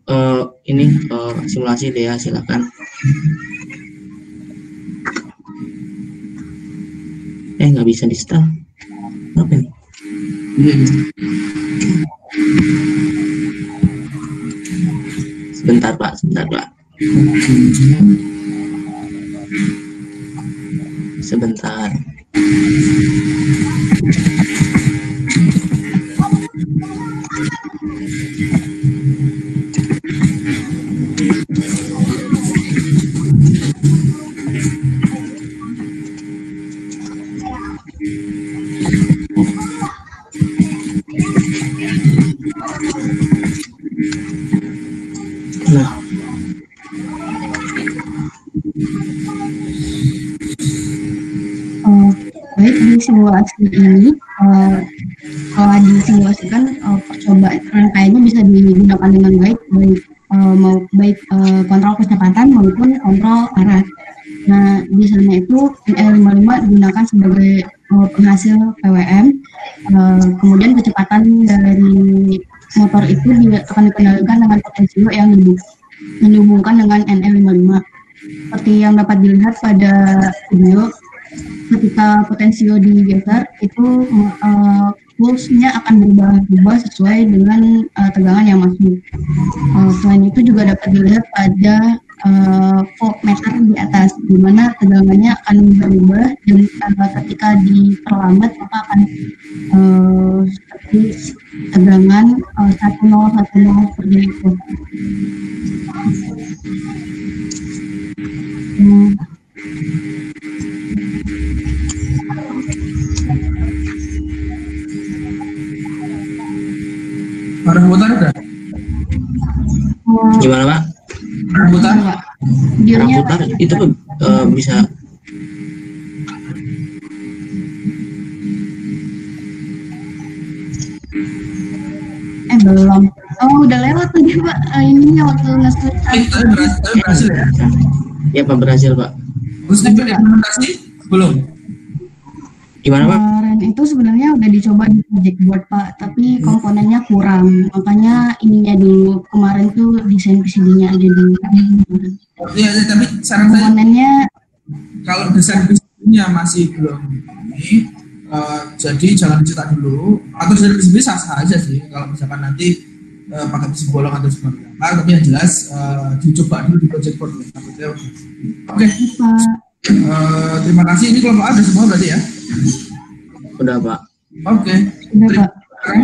Speaker 15: ini simulasi deh ya, silakan. Nggak bisa di start. Apa nih? Sebentar Pak. Sebentar.
Speaker 14: Baik, di simulasi ini kalau disimulasikan percobaan rangkaiannya bisa digunakan dengan baik kontrol kecepatan maupun kontrol arah. Nah, di sana itu NL55 digunakan sebagai penghasil PWM. Kemudian kecepatan dari motor itu akan dikendalikan dengan potensio yang dihubungkan dengan NL55. Seperti yang dapat dilihat pada video, ketika potensio digeser itu pulse-nya akan berubah sesuai dengan tegangan yang masuk. Selain itu juga dapat dilihat pada voltmeter di atas, di mana tegangannya akan berubah dan ketika diperlambat maka akan seperti tegangan 1010 seperti itu.
Speaker 1: Arah putar udah?
Speaker 15: Gimana Pak?
Speaker 1: Arah putar?
Speaker 15: Arah putar itu bisa.
Speaker 14: Belum. Udah lewat tadi Pak. Ininya waktu nge-switch.
Speaker 1: Berhasil ya?
Speaker 15: Ya Pak, berhasil Pak.
Speaker 1: Terus implementasi belum?
Speaker 15: Gimana Pak?
Speaker 14: Kemarin itu sebenarnya udah dicoba di project board Pak, tapi komponennya kurang. Makanya ininya dulu, kemarin tuh desain PCB-nya aja dulu.
Speaker 1: Iya, tapi saran saya
Speaker 14: komponennya
Speaker 1: kalau desain PCB-nya masih belum ini, jadi jangan dicetak dulu. Atau desain PCB sah-sah aja sih. Kalau misalkan nanti pakai PCB bolong atau seperti apa, tapi yang jelas dicoba dulu di project board. Oke. Terima kasih. Ini kelompok ada semua berarti ya?
Speaker 15: Udah Pak.
Speaker 1: Oke.
Speaker 14: Udah Pak.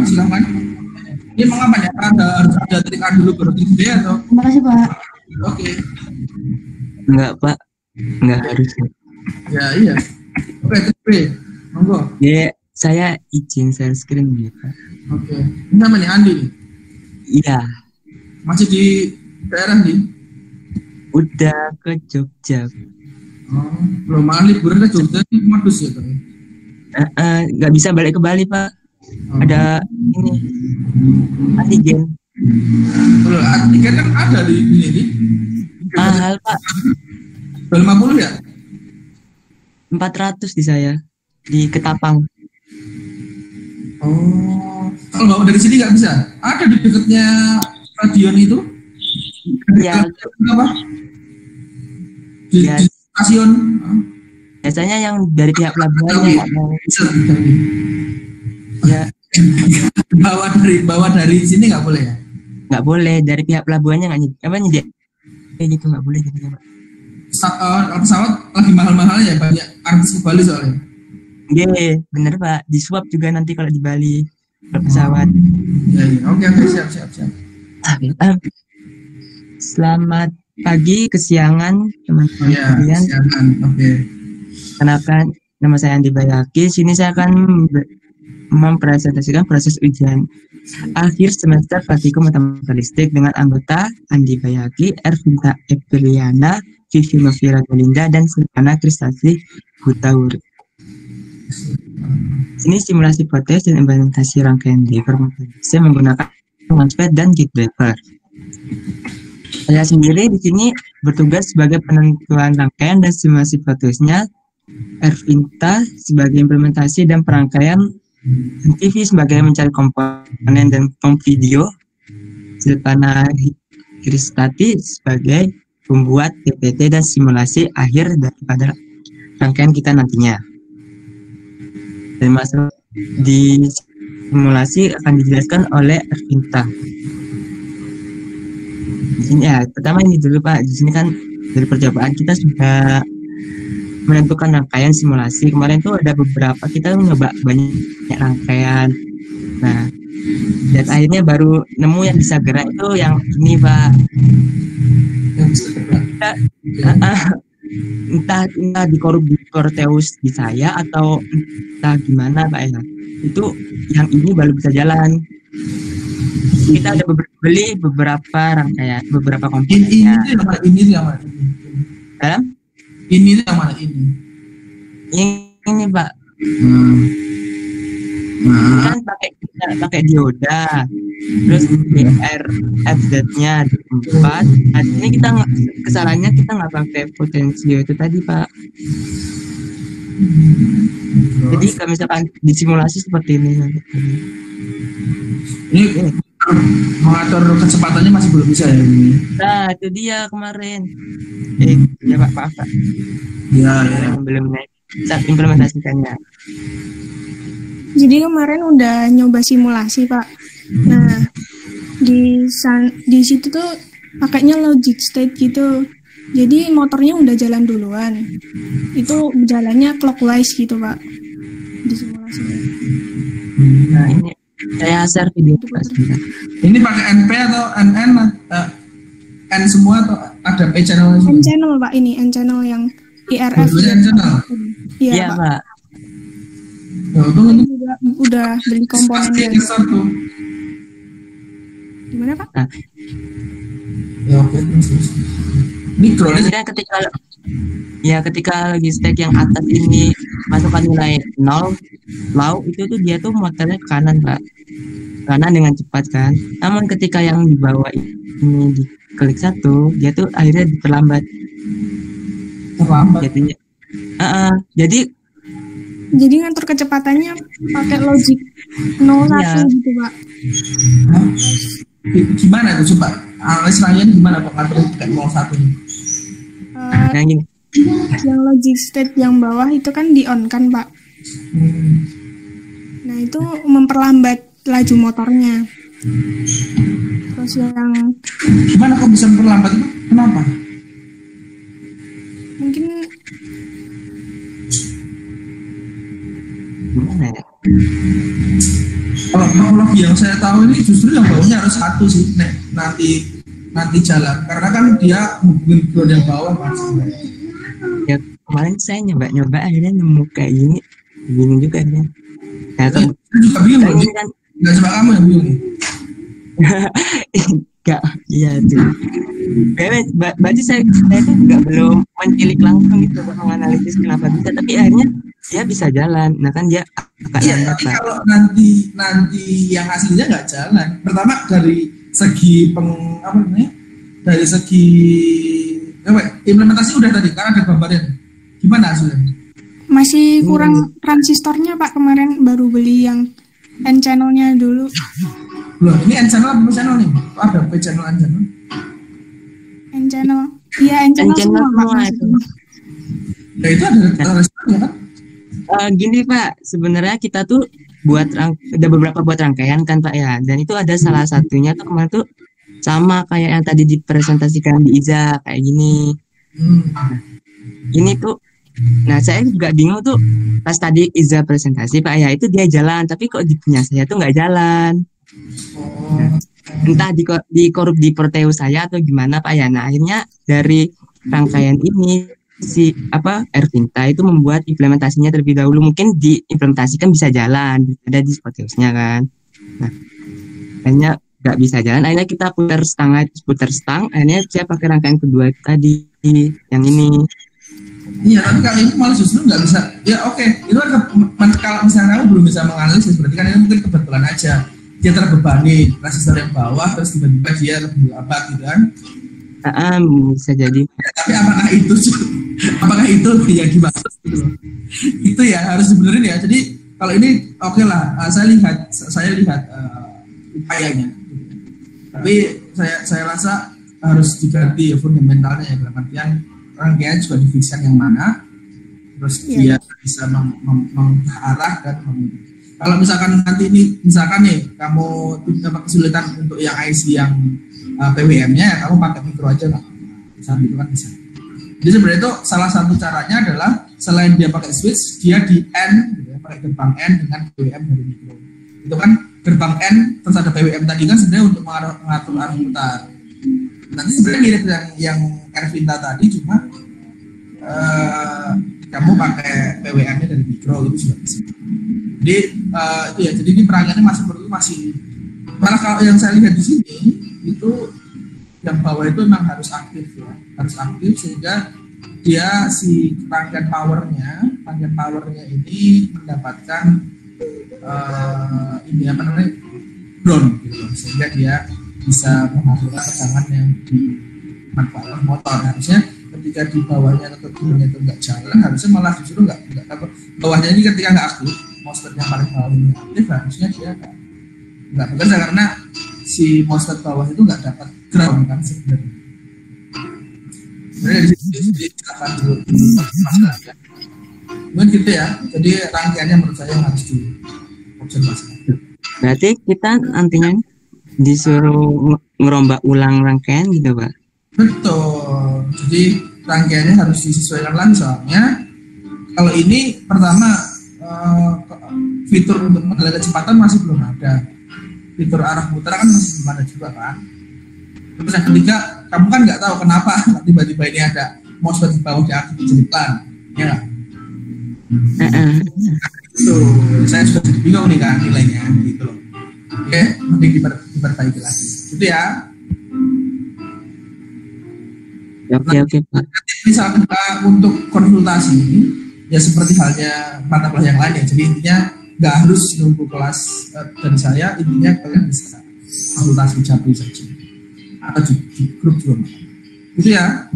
Speaker 1: Silakan. Ini mau apa ya? Harus ada trik A dulu baru trik B atau?
Speaker 14: Terima kasih Pak.
Speaker 1: Oke.
Speaker 16: Enggak Pak, enggak harus.
Speaker 1: Ya iya. Oke, trik B. Monggo.
Speaker 16: Ya, saya izin share screen ya Pak.
Speaker 1: Oke. Ini namanya Andi nih?
Speaker 16: Iya.
Speaker 1: Masih di daerah nih?
Speaker 16: Udah ke Jogja.
Speaker 1: Belum makan liburan ke Jogja ini modus ya Pak?
Speaker 16: Nggak bisa balik ke Bali Pak. Ada ini antigen.
Speaker 1: Antigen kan ada di ini.
Speaker 16: Mahal Pak.
Speaker 1: 50 ya?
Speaker 16: 400 di saya di Ketapang.
Speaker 1: Oh, kalau bawa dari sini nggak bisa? Ada di dekatnya stadion itu?
Speaker 16: Ya.
Speaker 1: Apa? Di stasiun?
Speaker 16: Biasanya yang dari pihak pelabuhan yang nggak mau. Ya.
Speaker 1: bawa dari sini nggak boleh ya?
Speaker 16: Nggak boleh, dari pihak pelabuhannya nggak nyediain gitu, nggak boleh gitu Pak.
Speaker 1: Pesawat lagi mahal-mahal ya, banyak artis ke Bali soalnya.
Speaker 16: Iya, bener Pak, disuap juga nanti kalau di Bali pesawat.
Speaker 1: Ya. Oke, siap.
Speaker 16: Selamat pagi, kesiangan teman-teman sekalian.
Speaker 1: Kesiangan, oke.
Speaker 16: Kenalkan, nama saya Andi Bayaki. Sini saya akan mempresentasikan proses ujian akhir semester praktikum matematika listrik dengan anggota Andi Bayaki, Ervinta Epiliana, Vivi Novira Galinda, dan Silvana Kristasi Hutaur. Ini simulasi protes dan implementasi rangkaian driver saya menggunakan Launchpad dan Git driver. Saya sendiri di sini bertugas sebagai penentuan rangkaian dan simulasi protesnya, Ervinta sebagai implementasi dan perangkaian, TV sebagai mencari komponen dan prompt video, Silvana Kristati sebagai pembuat PPT dan simulasi akhir daripada rangkaian kita nantinya. Dan masalah di simulasi akan dijelaskan oleh Ervinta. Di sini ya, pertama ini dulu Pak. Di sini kan dari percobaan kita sudah menentukan rangkaian simulasi. Kemarin tuh ada beberapa, kita nyoba banyak rangkaian. Nah, dan akhirnya baru nemu yang bisa gerak itu yang ini Pak. Entah di Corteus di saya atau entah gimana Pak ya. Itu yang ini baru bisa jalan. Kita ada beli beberapa rangkaian, beberapa komponennya.
Speaker 1: Ini yang mana?
Speaker 16: Dalam?
Speaker 1: Ini yang mana ini?
Speaker 16: Ini Pak. Kan pakai dioda, terus DR FZ-nya 4. Nah, ini kita kesalahannya kita nggak pakai potensio itu tadi Pak. Jadi kalau misalkan di simulasi seperti ini.
Speaker 1: Ini mengatur kecepatannya masih belum bisa ya ini.
Speaker 16: Nah itu dia kemarin. Ya Pak, maaf Pak.
Speaker 1: Ya.
Speaker 16: Belum saat implementasikannya.
Speaker 7: Jadi kemarin udah nyoba simulasi Pak. Nah di situ tuh pakainya logic state gitu. Jadi motornya udah jalan duluan. Itu jalannya clockwise gitu Pak di simulasinya.
Speaker 16: Nah ini saya share video Pak.
Speaker 1: Ini pakai NP atau NN? N semua atau ada P channel?
Speaker 7: N channel Pak, ini N channel yang IRF.
Speaker 1: N channel.
Speaker 7: Iya Pak. Juga udah beli komponennya. Gimana Pak?
Speaker 16: Nah.
Speaker 1: Ya oke.
Speaker 16: Kemudian ketika logistik yang atas ini masukkan nilai 0, lalu itu tuh dia tuh motornya ke kanan Pak, kanan dengan cepat kan. Namun ketika yang di bawah ini diklik 1, dia tuh akhirnya diperlambat. Jadinya, jadi
Speaker 7: ngatur kecepatannya pakai logic 01 gitu Pak.
Speaker 1: Gimana itu coba? Istilahnya gimana Pak? Ngatur kayak 01 ini?
Speaker 7: Yang logic state yang bawah itu kan di on kan Pak. Nah itu memperlambat laju motornya. Terus yang
Speaker 1: gimana kok bisa memperlambat itu? Kenapa?
Speaker 7: Mungkin
Speaker 16: gimana ya?
Speaker 1: Kalau teknologi yang saya tahu ini justru yang bawahnya harus 1 sih, nanti jalan, karena kan dia hubungin drone yang bawah Mas.
Speaker 16: Ya kemarin saya nyoba akhirnya nemu kayak gini, bingung juga akhirnya. Saya
Speaker 1: juga bingung kan. Nggak cuma kamu yang bingung.
Speaker 16: Enggak, iya tuh. Berarti saya tuh belum mentilik langsung gitu menganalisis kenapa bisa, tapi akhirnya dia bisa jalan. Nah kan dia agak lambat Pak.
Speaker 1: Kalau nanti yang hasilnya nggak jalan, pertama dari segi dari segi implementasi udah tadi kan ada gambarnya. Gimana hasilnya?
Speaker 7: Masih kurang transistornya Pak, kemarin baru beli yang
Speaker 6: End channel-nya dulu.
Speaker 1: Loh, ini end channel apa channel nih? Oh, ada P channel, end channel.
Speaker 6: End channel. Iya, end channel semua, Pak.
Speaker 16: itu.
Speaker 1: Ya itu ada responnya kan?
Speaker 16: Gini Pak, sebenarnya kita tuh ada beberapa buat rangkaian kan Pak ya, dan itu ada salah satunya tuh kemarin tuh sama kayak yang tadi dipresentasikan di Iza kayak gini. Ini tuh, nah saya juga bingung tuh pas tadi Iza presentasi Pak ya, itu dia jalan, tapi kok di punya saya tuh nggak jalan. Nah, entah di Proteus saya atau gimana Pak ya. Nah akhirnya dari rangkaian ini si Ervinta itu membuat implementasinya terlebih dahulu, mungkin diimplementasikan bisa jalan, ada di Proteusnya kan. Nah akhirnya nggak bisa jalan, akhirnya kita putar stang, akhirnya saya pakai rangkaian kedua tadi yang ini.
Speaker 1: Iya, tapi kalau ini malah justru nggak bisa. Ya oke, itu kan kalau misalnya kamu belum bisa menganalisis, berarti kan ini mungkin kebetulan aja dia terbebani resistor yang bawah, terus tiba-tiba dia lebih abad gitu kan.
Speaker 16: Bisa jadi.
Speaker 1: Ya, tapi apakah itu yang dimaksud gitu? Itu ya harus dibenerin ya. Jadi kalau ini oke lah, saya lihat upayanya. Tapi saya rasa harus diganti ya fundamentalnya ya, dalam artian rangkaian juga difikskan yang mana, terus dia bisa mengarah dan kalau misalkan nanti ini misalkan nih kamu dapat kesulitan untuk yang IC yang PWM-nya, kamu pakai mikro aja lah, misalnya gitu kan bisa. Jadi sebenarnya itu salah satu caranya adalah selain dia pakai switch, dia di N gitu ya, pakai gerbang N dengan PWM dari mikro. Itu kan gerbang N terus ada PWM tadi kan sebenarnya untuk mengatur arah putar. Nanti sebenarnya mirip yang Ervinta tadi, cuma kamu pakai PWM-nya dari mikro itu juga bisa. Jadi itu ya, jadi ini perangkaiannya masih malah kalau yang saya lihat di sini itu yang bawah itu memang harus aktif ya, harus aktif sehingga dia si rangkaian powernya ini mendapatkan ini apa namanya ground gitu, sehingga dia bisa menghasilkan tegangan yang dimanfaatkan motor. Harusnya ketika di bawahnya atau turunnya itu nggak jalan, harusnya malah justru nggak bawahnya ini ketika nggak aktif, MOSFET yang paling bawah ini aktif, harusnya dia nggak bekerja karena si MOSFET bawah itu nggak dapat ground kan sebenarnya. Sebenarnya di sini silakan dulu masalahnya. Mungkin gitu ya. Jadi rangkaiannya menurut saya harus diobservasi.
Speaker 16: Berarti kita nantinya disuruh ngerombak ulang rangkaian gitu Pak?
Speaker 1: Betul. Jadi rangkaiannya harus disesuaikan lagi, soalnya kalau ini pertama fitur untuk menilai kecepatan masih belum ada, fitur arah putar kan masih belum ada juga kan. Terus yang ketiga, kamu kan nggak tahu kenapa tiba-tiba ini ada MOSFET di bawah diaktifkan, ya nggak? Itu saya sudah jadi bingung nih kan nilainya gitu loh. Oke, mending diperbaiki lagi. Itu ya.
Speaker 16: Oke Pak.
Speaker 1: Misalkan untuk konsultasi ya seperti halnya mata kuliah yang lain ya. Jadi intinya nggak harus nunggu kelas dari saya, intinya kalian bisa konsultasi Japri saja atau di grup juga. Itu ya.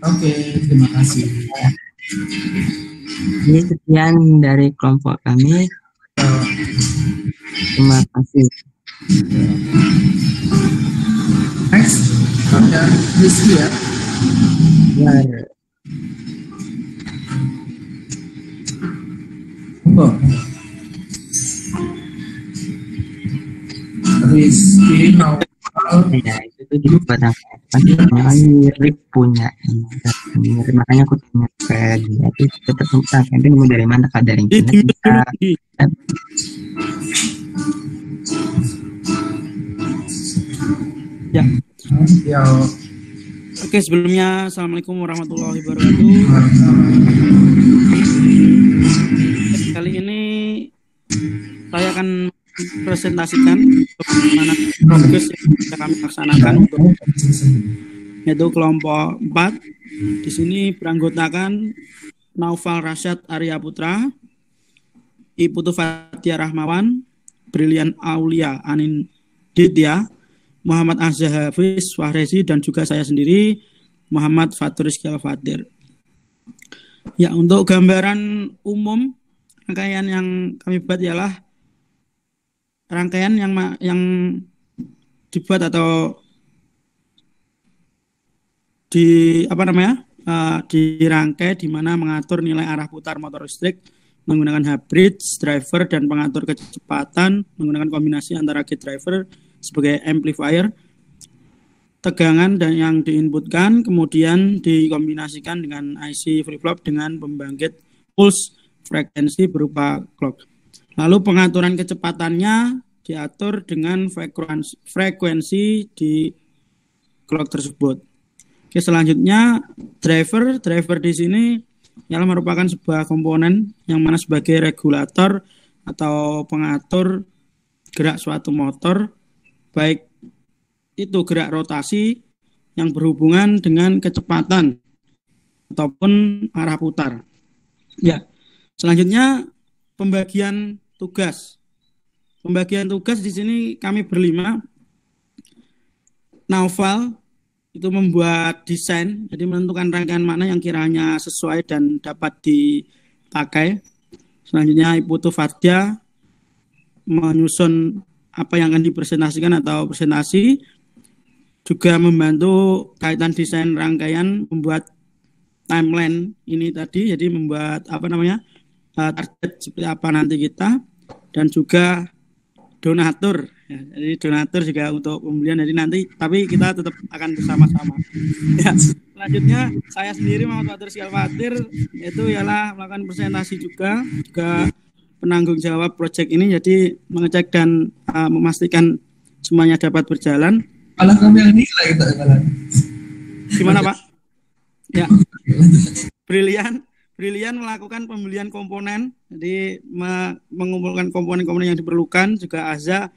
Speaker 1: Oke, terima kasih.
Speaker 16: Ini sekian dari kelompok kami. Terima kasih.
Speaker 1: Next, ada Rizky ya. Rizky mau
Speaker 16: ya itu tuh dibuat apa mirip punya ini, makanya aku tanya ke dia itu tetap nanti nemu dari mana Kak, dari internet bisa.
Speaker 17: Ya. Oke, sebelumnya Assalamualaikum warahmatullahi wabarakatuh. Kali ini saya akan presentasikan bagaimana progres yang sudah kami laksanakan untuk yaitu kelompok 4. Di sini beranggotakan Naufal Rasyad Arya Putra, Iputu Fatia Rahmawan, Brilian Aulia Anin Ditya, Muhammad Azhar Hafiz Wahresi, dan juga saya sendiri Muhammad Fatur Rizky Al-Fatir. Ya, untuk gambaran umum rangkaian yang kami buat ialah rangkaian yang dibuat atau dirangkai di mana mengatur nilai arah putar motor listrik menggunakan hybrid driver dan pengatur kecepatan menggunakan kombinasi antara gate driver sebagai amplifier, tegangan dan yang diinputkan kemudian dikombinasikan dengan IC flip-flop dengan pembangkit pulse frekuensi berupa clock. Lalu pengaturan kecepatannya diatur dengan frekuensi di clock tersebut. Oke, selanjutnya driver di sini ialah merupakan sebuah komponen yang mana sebagai regulator atau pengatur gerak suatu motor, baik itu gerak rotasi yang berhubungan dengan kecepatan ataupun arah putar. Ya, selanjutnya pembagian tugas. Pembagian tugas di sini kami berlima. Naufal itu membuat desain, jadi menentukan rangkaian mana yang kiranya sesuai dan dapat dipakai. Selanjutnya Ibu Tufardia menyusun apa yang akan dipresentasikan atau presentasi, juga membantu kaitan desain rangkaian, membuat timeline ini tadi, jadi membuat target seperti apa nanti kita, dan juga donatur. Ya, jadi donatur juga untuk pembelian jadi nanti, tapi kita tetap akan bersama-sama. Ya, selanjutnya saya sendiri Muhammad Fatir Sialfatir itu ialah melakukan presentasi juga penanggung jawab proyek ini, jadi mengecek dan memastikan semuanya dapat berjalan.
Speaker 1: Malah kami yang nilai kita jalan.
Speaker 17: Gimana Pak? Ya, Brilian melakukan pembelian komponen, jadi mengumpulkan komponen-komponen yang diperlukan, juga Azza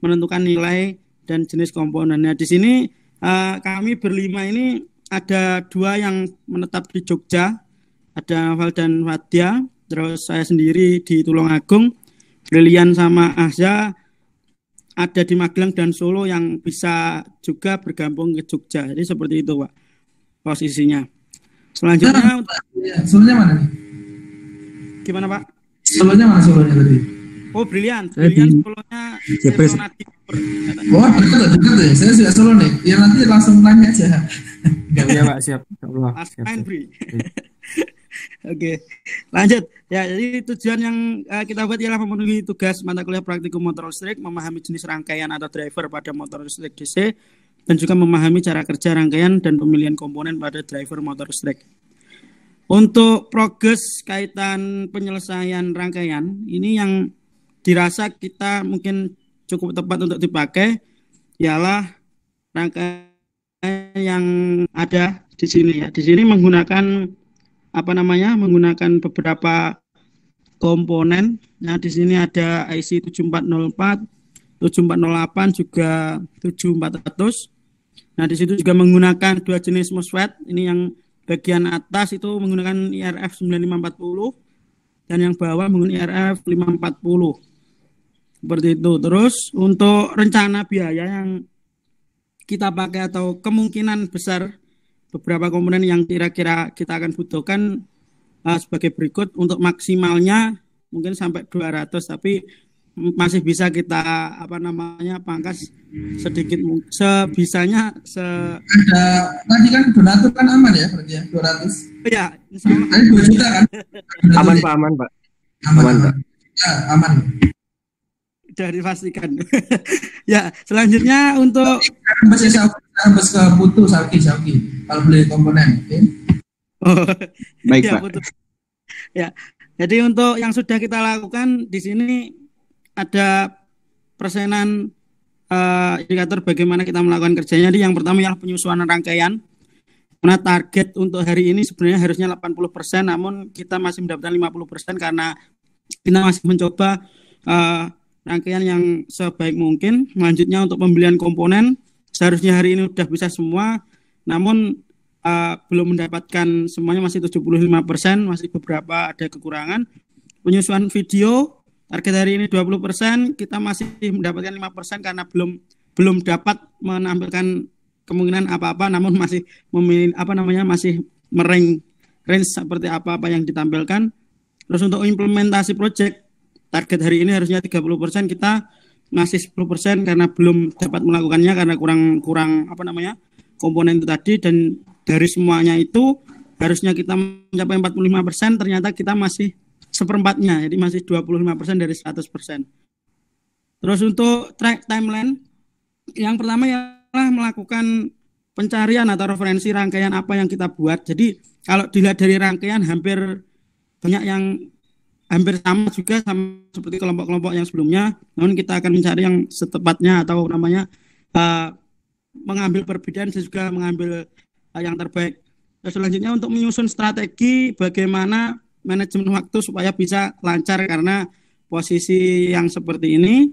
Speaker 17: menentukan nilai dan jenis komponennya. Di sini kami berlima ini ada 2 yang menetap di Jogja, ada Naufal dan Fadia, terus saya sendiri di Tulungagung. Brilian sama Azza ada di Magelang dan Solo yang bisa juga bergabung ke Jogja. Jadi seperti itu Pak posisinya. Selanjutnya
Speaker 1: solonya mana nih?
Speaker 17: Gimana Pak?
Speaker 1: Solonya mana solonya tadi?
Speaker 17: Oh, Brilian solonya
Speaker 1: oh, dekat ya. Saya sudah solo nih. Ya nanti langsung tanya aja.
Speaker 10: Iya Pak, siap.
Speaker 17: Main Bri. Oke, lanjut. Ya, jadi tujuan yang kita buat ialah memenuhi tugas mata kuliah praktikum motor listrik, memahami jenis rangkaian atau driver pada motor listrik DC, dan juga memahami cara kerja rangkaian dan pemilihan komponen pada driver motor listrik. Untuk progres kaitan penyelesaian rangkaian, ini yang dirasa kita mungkin cukup tepat untuk dipakai ialah rangkaian yang ada di sini ya. Di sini menggunakan menggunakan beberapa komponen. Nah, di sini ada IC 7404, 7408 juga 7400. Nah, di situ juga menggunakan 2 jenis MOSFET. Ini yang bagian atas itu menggunakan IRF 9540 dan yang bawah menggunakan IRF 540. Seperti itu. Terus untuk rencana biaya yang kita pakai atau kemungkinan besar beberapa komponen yang kira-kira kita akan butuhkan sebagai berikut. Untuk maksimalnya mungkin sampai 200, tapi masih bisa kita pangkas sedikit sebisanya.
Speaker 1: Ada tadi kan donatur kan aman ya berarti ya 200.
Speaker 17: Iya, insyaallah.
Speaker 1: 2 juta kan?
Speaker 10: Aman Pak. Aman Pak.
Speaker 1: Ya, aman.
Speaker 17: Sudah dipastikan. Ya, selanjutnya untuk
Speaker 1: harus ke Putu Sauki kalau beli komponen, oke?
Speaker 17: Oh,
Speaker 2: baik
Speaker 17: ya,
Speaker 2: Pak.
Speaker 17: Putu. Ya, jadi untuk yang sudah kita lakukan di sini ada persenan indikator bagaimana kita melakukan kerjanya. Jadi yang pertama yang penyusunan rangkaian. Karena target untuk hari ini sebenarnya harusnya 80%, namun kita masih mendapatkan 50% karena kita masih mencoba rangkaian yang sebaik mungkin. Selanjutnya untuk pembelian komponen seharusnya hari ini sudah bisa semua, namun belum mendapatkan semuanya, masih 75%, masih beberapa ada kekurangan. Penyusunan video target hari ini 20%, kita masih mendapatkan 5% karena belum dapat menampilkan kemungkinan apa-apa, namun masih masih range seperti apa yang ditampilkan. Terus untuk implementasi project target hari ini harusnya 30%, kita masih 10% karena belum dapat melakukannya karena kurang apa namanya komponen itu tadi, dan dari semuanya itu harusnya kita mencapai 45%, ternyata kita masih seperempatnya, jadi masih 25% dari 100%. Terus untuk track timeline, yang pertama ialah melakukan pencarian atau referensi rangkaian apa yang kita buat. Jadi kalau dilihat dari rangkaian hampir banyak yang hampir sama juga sama seperti kelompok-kelompok yang sebelumnya, namun kita akan mencari yang setepatnya atau namanya mengambil perbedaan dan juga mengambil yang terbaik. Terus selanjutnya untuk menyusun strategi bagaimana manajemen waktu supaya bisa lancar karena posisi yang seperti ini.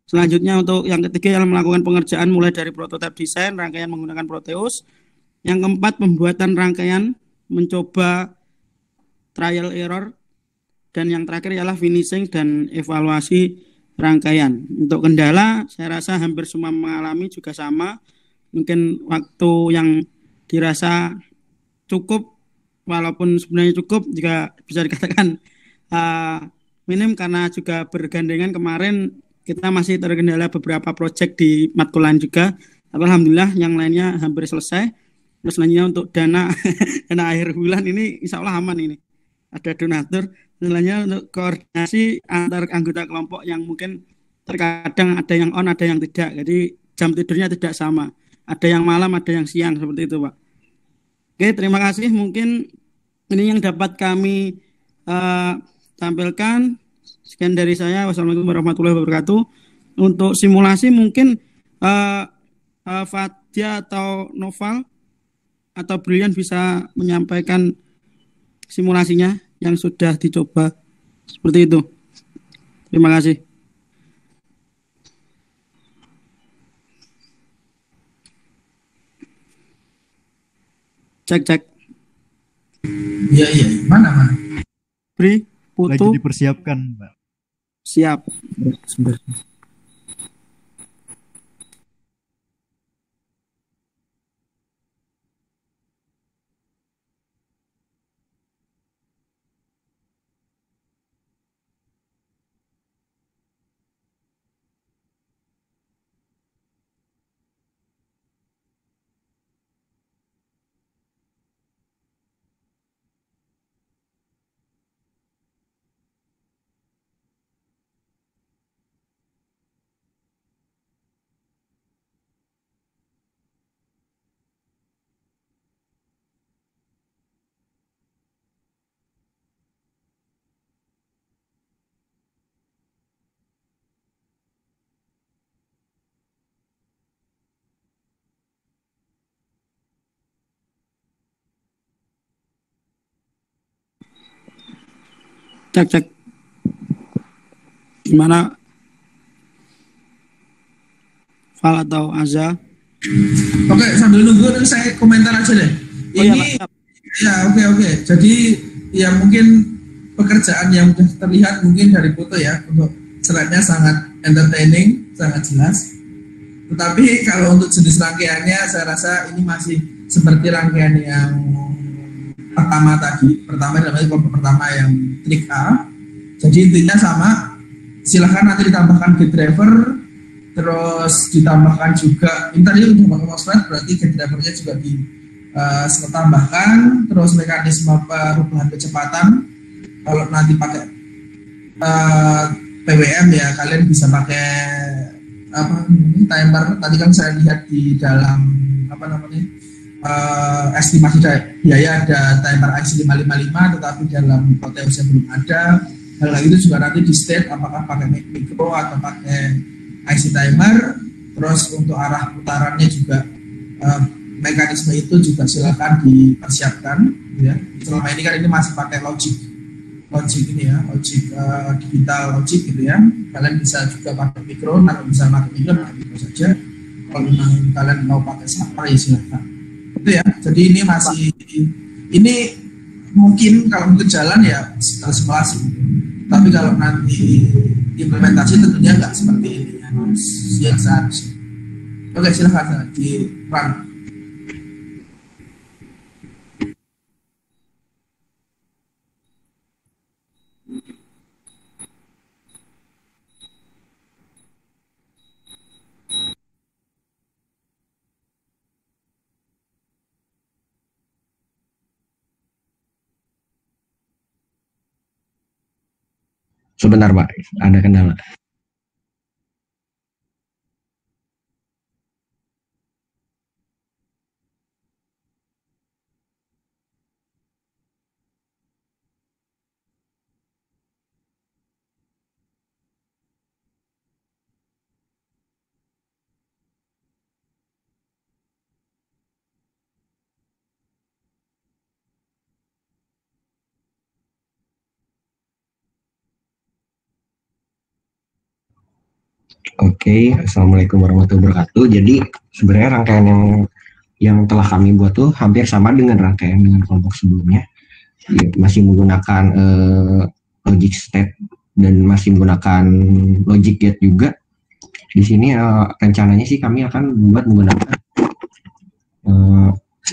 Speaker 17: Selanjutnya untuk yang ketiga adalah melakukan pengerjaan mulai dari prototipe desain rangkaian menggunakan Proteus. Yang keempat pembuatan rangkaian, mencoba trial error. Dan yang terakhir ialah finishing dan evaluasi rangkaian. Untuk kendala, saya rasa hampir semua mengalami juga sama. Mungkin waktu yang dirasa cukup, walaupun sebenarnya cukup, jika bisa dikatakan minim karena juga bergandengan kemarin kita masih terkendala beberapa proyek di matkul lain juga. Tapi alhamdulillah yang lainnya hampir selesai. Terus selanjutnya untuk dana akhir bulan ini insya Allah aman ini. Ada donatur. Selanjutnya untuk koordinasi antar anggota kelompok yang mungkin terkadang ada yang on, ada yang tidak. Jadi jam tidurnya tidak sama. Ada yang malam, ada yang siang, seperti itu Pak. Oke, terima kasih. Mungkin ini yang dapat kami tampilkan. Sekian dari saya. Wassalamualaikum warahmatullahi wabarakatuh. Untuk simulasi mungkin Fadia atau Noval atau Brilian bisa menyampaikan simulasinya yang sudah dicoba seperti itu. Terima kasih. Cek.
Speaker 1: Iya. Mana?
Speaker 17: Bri, Putu.
Speaker 18: Lagi dipersiapkan, Mbak.
Speaker 17: Siap.
Speaker 18: Sebentar.
Speaker 17: Cek. Gimana Fal atau Aza?
Speaker 1: Oke, sambil nunggu saya komentar aja deh. Ini oke. Jadi ya mungkin pekerjaan yang sudah terlihat mungkin dari foto ya, untuk slide-nya sangat entertaining, sangat jelas. Tetapi kalau untuk jenis rangkaiannya saya rasa ini masih seperti rangkaian yang pertama tadi. Pertama namanya kelompok pertama yang trik A. Jadi intinya sama. Silahkan nanti ditambahkan gate driver, terus ditambahkan juga ini tadi untuk pakai MOSFET, berarti gate drivernya juga tambahkan. Terus mekanisme perubahan kecepatan, kalau nanti pakai PWM ya kalian bisa pakai timer. Tadi kan saya lihat di dalam estimasi biaya ada timer IC 555, tetapi dalam Proteusnya belum ada. Hal itu juga nanti di state apakah pakai mikro atau pakai IC timer. Terus untuk arah putarannya juga mekanisme itu juga silakan dipersiapkan ya. Selama ini kan ini masih pakai logic ini ya, digital logic gitu ya. Kalian bisa juga pakai mikro, kalau bisa pakai mikro saja. Kalau memang kalian mau pakai sampel ya silakan. Itu ya. Jadi ini mungkin kalau untuk jalan ya simulasi. Tapi kalau nanti implementasi tentunya nggak seperti ini yang seharusnya. Oke, silakan di run.
Speaker 19: Sebentar Pak, ada kendala. Oke, Assalamualaikum warahmatullahi wabarakatuh. Jadi sebenarnya rangkaian yang telah kami buat tuh hampir sama dengan rangkaian dengan kelompok sebelumnya. Ya, masih menggunakan logic state dan masih menggunakan logic gate juga. Di sini rencananya sih kami akan membuat menggunakan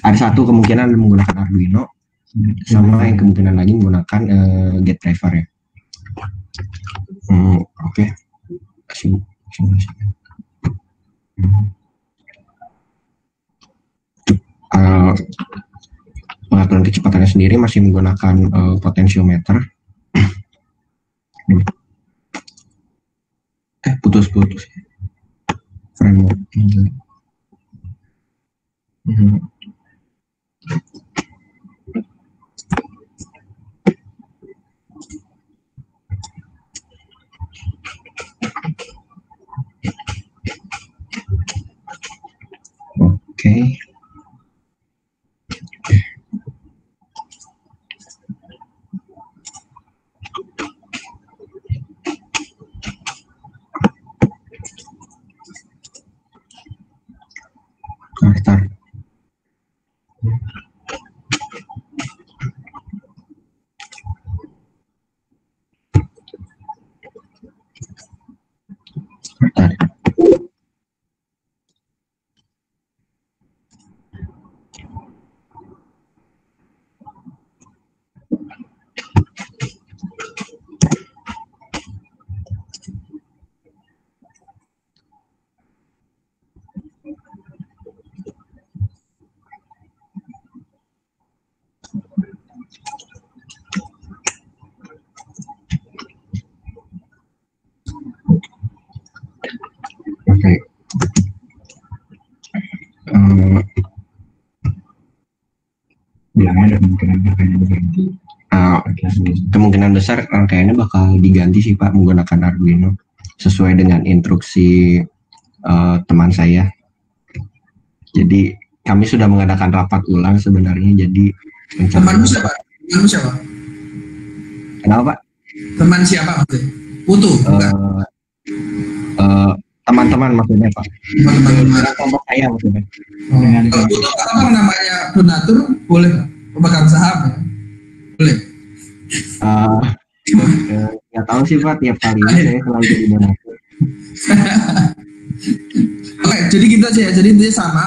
Speaker 19: ada satu kemungkinan menggunakan Arduino sama yang kemungkinan lagi menggunakan gate driver ya. Oke. Pengaturan kecepatannya sendiri masih menggunakan potensiometer. Putus framework. Oke. Start. Oke. Bilangnya ada kemungkinan rangkaiannya diganti. Kemungkinan besar rangkaiannya bakal diganti sih Pak menggunakan Arduino sesuai dengan instruksi teman saya. Jadi kami sudah mengadakan rapat ulang sebenarnya. Jadi
Speaker 1: temanmu siapa? Temanmu siapa?
Speaker 19: Kenapa Pak?
Speaker 1: Teman siapa maksudnya? Putu?
Speaker 19: Teman-teman maksudnya Pak. Teman-teman kelompok saya maksudnya.
Speaker 1: Kalau Putu apa namanya donatur boleh nggak? Pemegang saham ya? Boleh.
Speaker 19: Nggak tahu sih Pak, tiap kali saya selalu jadi donatur.
Speaker 1: Oke, jadi gitu aja ya. Jadi intinya sama.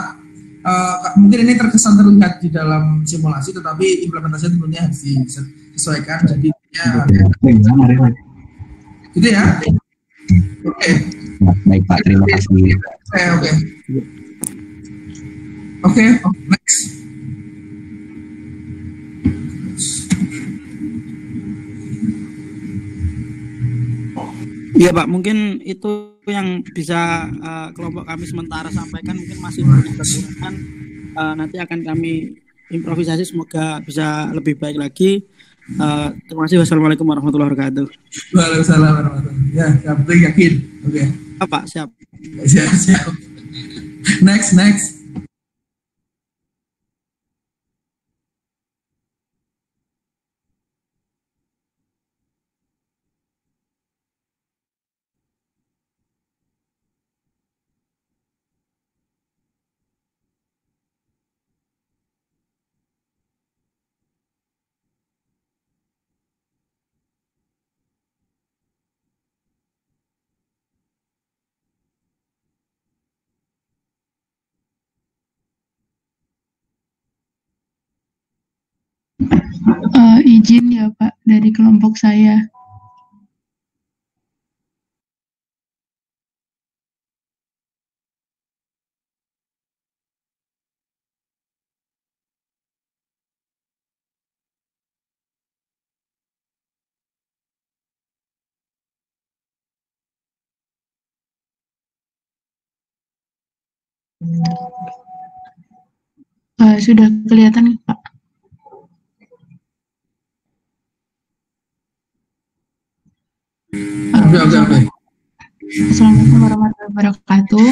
Speaker 1: Mungkin ini terkesan terlihat di dalam simulasi, tetapi implementasinya tentunya harus disesuaikan. Jadi gitu ya. Oke.
Speaker 19: Baik Pak, terima kasih.
Speaker 1: Oke, next.
Speaker 17: Iya Pak, mungkin itu yang bisa kelompok kami sementara sampaikan. Mungkin masih banyak kekurangan. Nanti akan kami improvisasi, semoga bisa lebih baik lagi. Terima kasih. Wassalamualaikum warahmatullahi wabarakatuh.
Speaker 1: Waalaikumsalam warahmatullahi wabarakatuh. Ya, yang penting yakin. Oke.
Speaker 17: Pak, siap.
Speaker 1: Siap. Next.
Speaker 20: Izin ya Pak dari kelompok saya. Sudah kelihatan, Pak.
Speaker 1: Oke.
Speaker 20: Assalamualaikum warahmatullahi wabarakatuh.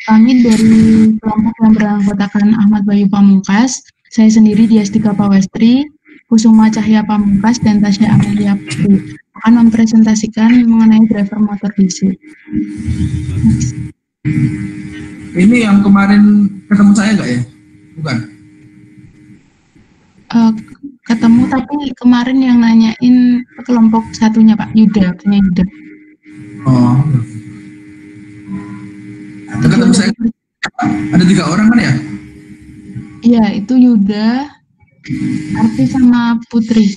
Speaker 20: Kami dari kelompok yang beranggotakan Ahmad Bayu Pamungkas, saya sendiri Diastika Pawestri, Kusuma Cahya Pamungkas, dan Tasya Amelia Putri akan mempresentasikan mengenai driver motor DC.
Speaker 1: Ini yang kemarin ketemu saya nggak ya? Bukan?
Speaker 20: Ketemu, tapi kemarin yang nanyain kelompok satunya Pak Yuda, punya Yuda.
Speaker 1: Oh. Ketemu saya ada 3 orang kan ya?
Speaker 20: Iya, itu Yuda, Arti sama Putri.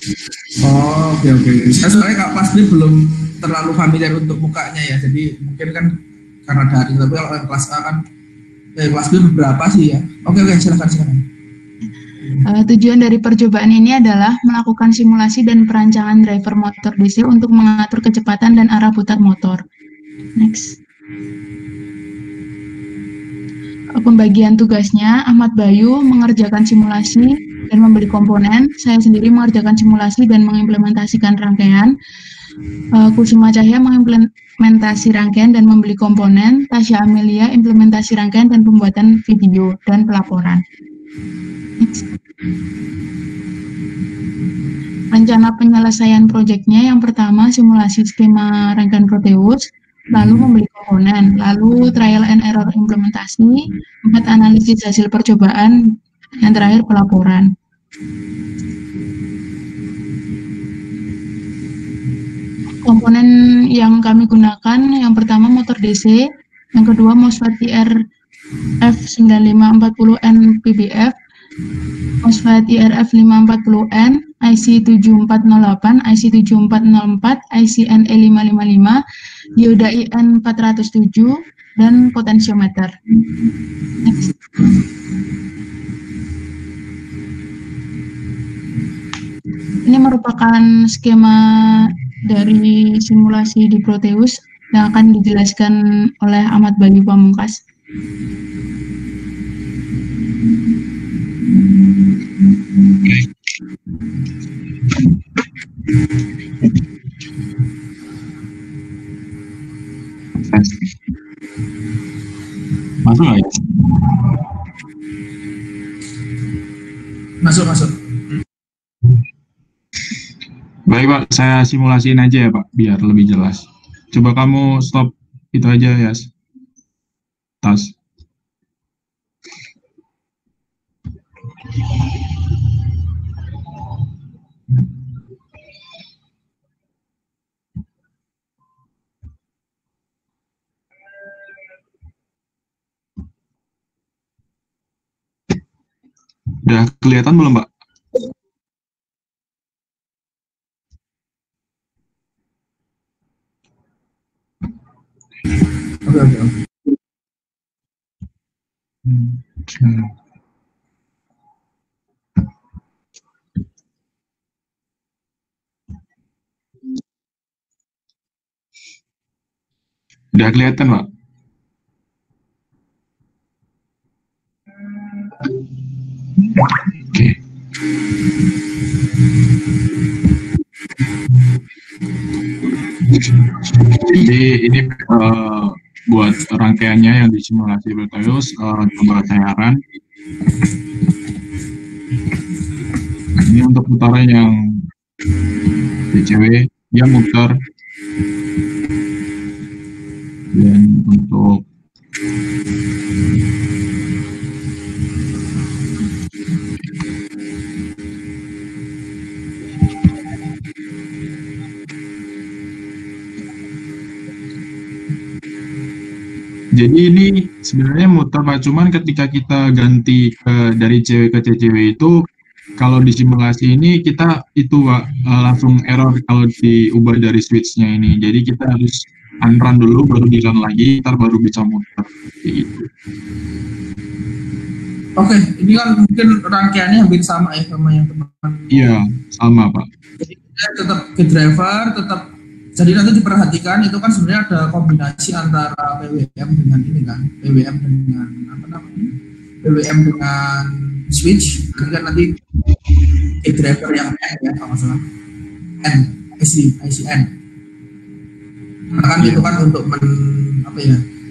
Speaker 1: Oh, oke. Saya soalnya Kak Pasli belum terlalu familiar untuk mukanya ya, jadi mungkin kan karena daring, tapi kalau kelas A kan kelas B beberapa sih ya. Oke, silakan.
Speaker 20: Tujuan dari percobaan ini adalah melakukan simulasi dan perancangan driver motor DC untuk mengatur kecepatan dan arah putar motor. Next. Pembagian tugasnya, Ahmad Bayu mengerjakan simulasi dan membeli komponen, saya sendiri mengerjakan simulasi dan mengimplementasikan rangkaian, Kusuma Cahya mengimplementasi rangkaian dan membeli komponen, Tasya Amelia implementasi rangkaian dan pembuatan video dan pelaporan. Next. Rencana penyelesaian proyeknya, yang pertama simulasi skema rangkaian Proteus, lalu membeli komponen, lalu trial and error implementasi, 4 analisis hasil percobaan, yang terakhir pelaporan. Komponen yang kami gunakan, yang pertama motor DC, yang kedua MOSFET IRF9540N PBF, MOSFET IRF540N, IC7408, IC7404, IC NE555, dioda IN407, dan potensiometer. Next. Ini merupakan skema dari simulasi di Proteus yang akan dijelaskan oleh Ahmad Bayu Pamungkas.
Speaker 19: Masuk nggak ya?
Speaker 1: Masuk.
Speaker 19: Baik Pak, saya simulasiin aja ya Pak, biar lebih jelas. Coba kamu stop itu aja ya, Tas. Udah kelihatan belum, Mbak?
Speaker 1: Oke.
Speaker 19: Udah kelihatan, Mbak? Oke. Jadi ini buat rangkaiannya yang disimulasi Proteus, coba saya run. Ini untuk putaran yang DCW, dia muter. Dan untuk jadi ini sebenarnya muter Pak, cuman ketika kita ganti dari CW ke CCW itu, kalau di simulasi ini kita itu Pak, langsung error kalau diubah dari switch-nya ini. Jadi kita harus unrun dulu, baru di-run lagi, ntar baru bisa muter. Gitu.
Speaker 1: Oke, ini kan mungkin rangkaiannya hampir sama ya sama yang teman-teman.
Speaker 19: Iya, sama Pak.
Speaker 1: Jadi kita tetap ke driver, tetap Jadi nanti diperhatikan itu kan sebenarnya ada kombinasi antara PWM dengan ini kan, PWM dengan apa namanya, PWM dengan switch, ini kan nanti gate driver yang N ya kalau nggak salah, ICN. Karena kan itu kan untuk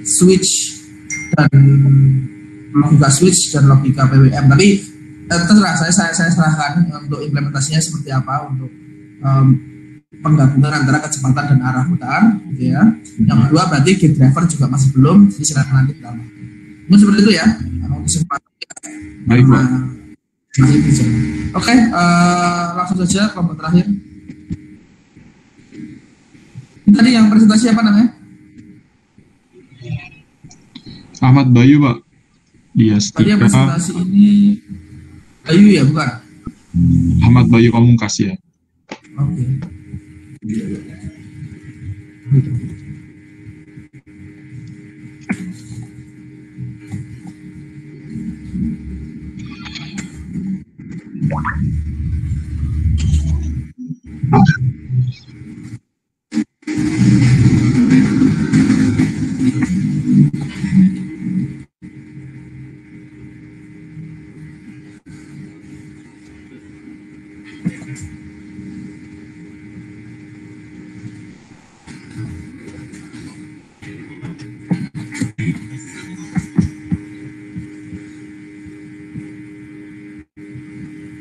Speaker 1: switch dan logika switch dan logika PWM. Tapi terserah saya serahkan untuk implementasinya seperti apa untuk penggabungan antara kecepatan dan arah putar, gitu ya. Yang kedua berarti gate driver juga masih belum, jadi silakan nanti kita. Mungkin seperti itu ya.
Speaker 19: Baik, Pak.
Speaker 1: Oke, langsung saja kelompok terakhir. Tadi yang presentasi apa namanya?
Speaker 19: Ahmad Bayu, Pak. Dia
Speaker 1: tadi yang presentasi ini Bayu ya, bukan?
Speaker 19: Ahmad Bayu Pamungkas ya.
Speaker 1: Oke.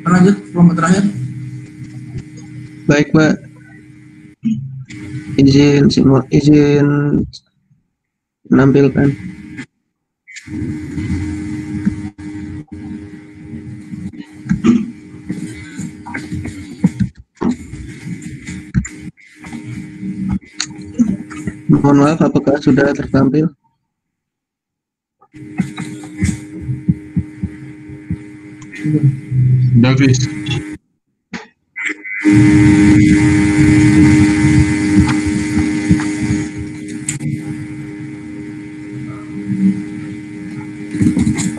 Speaker 1: Lanjut kelompok terakhir.
Speaker 21: Baik, Pak. Izin menampilkan. Mohon maaf, apakah sudah tertampil?
Speaker 19: Davis.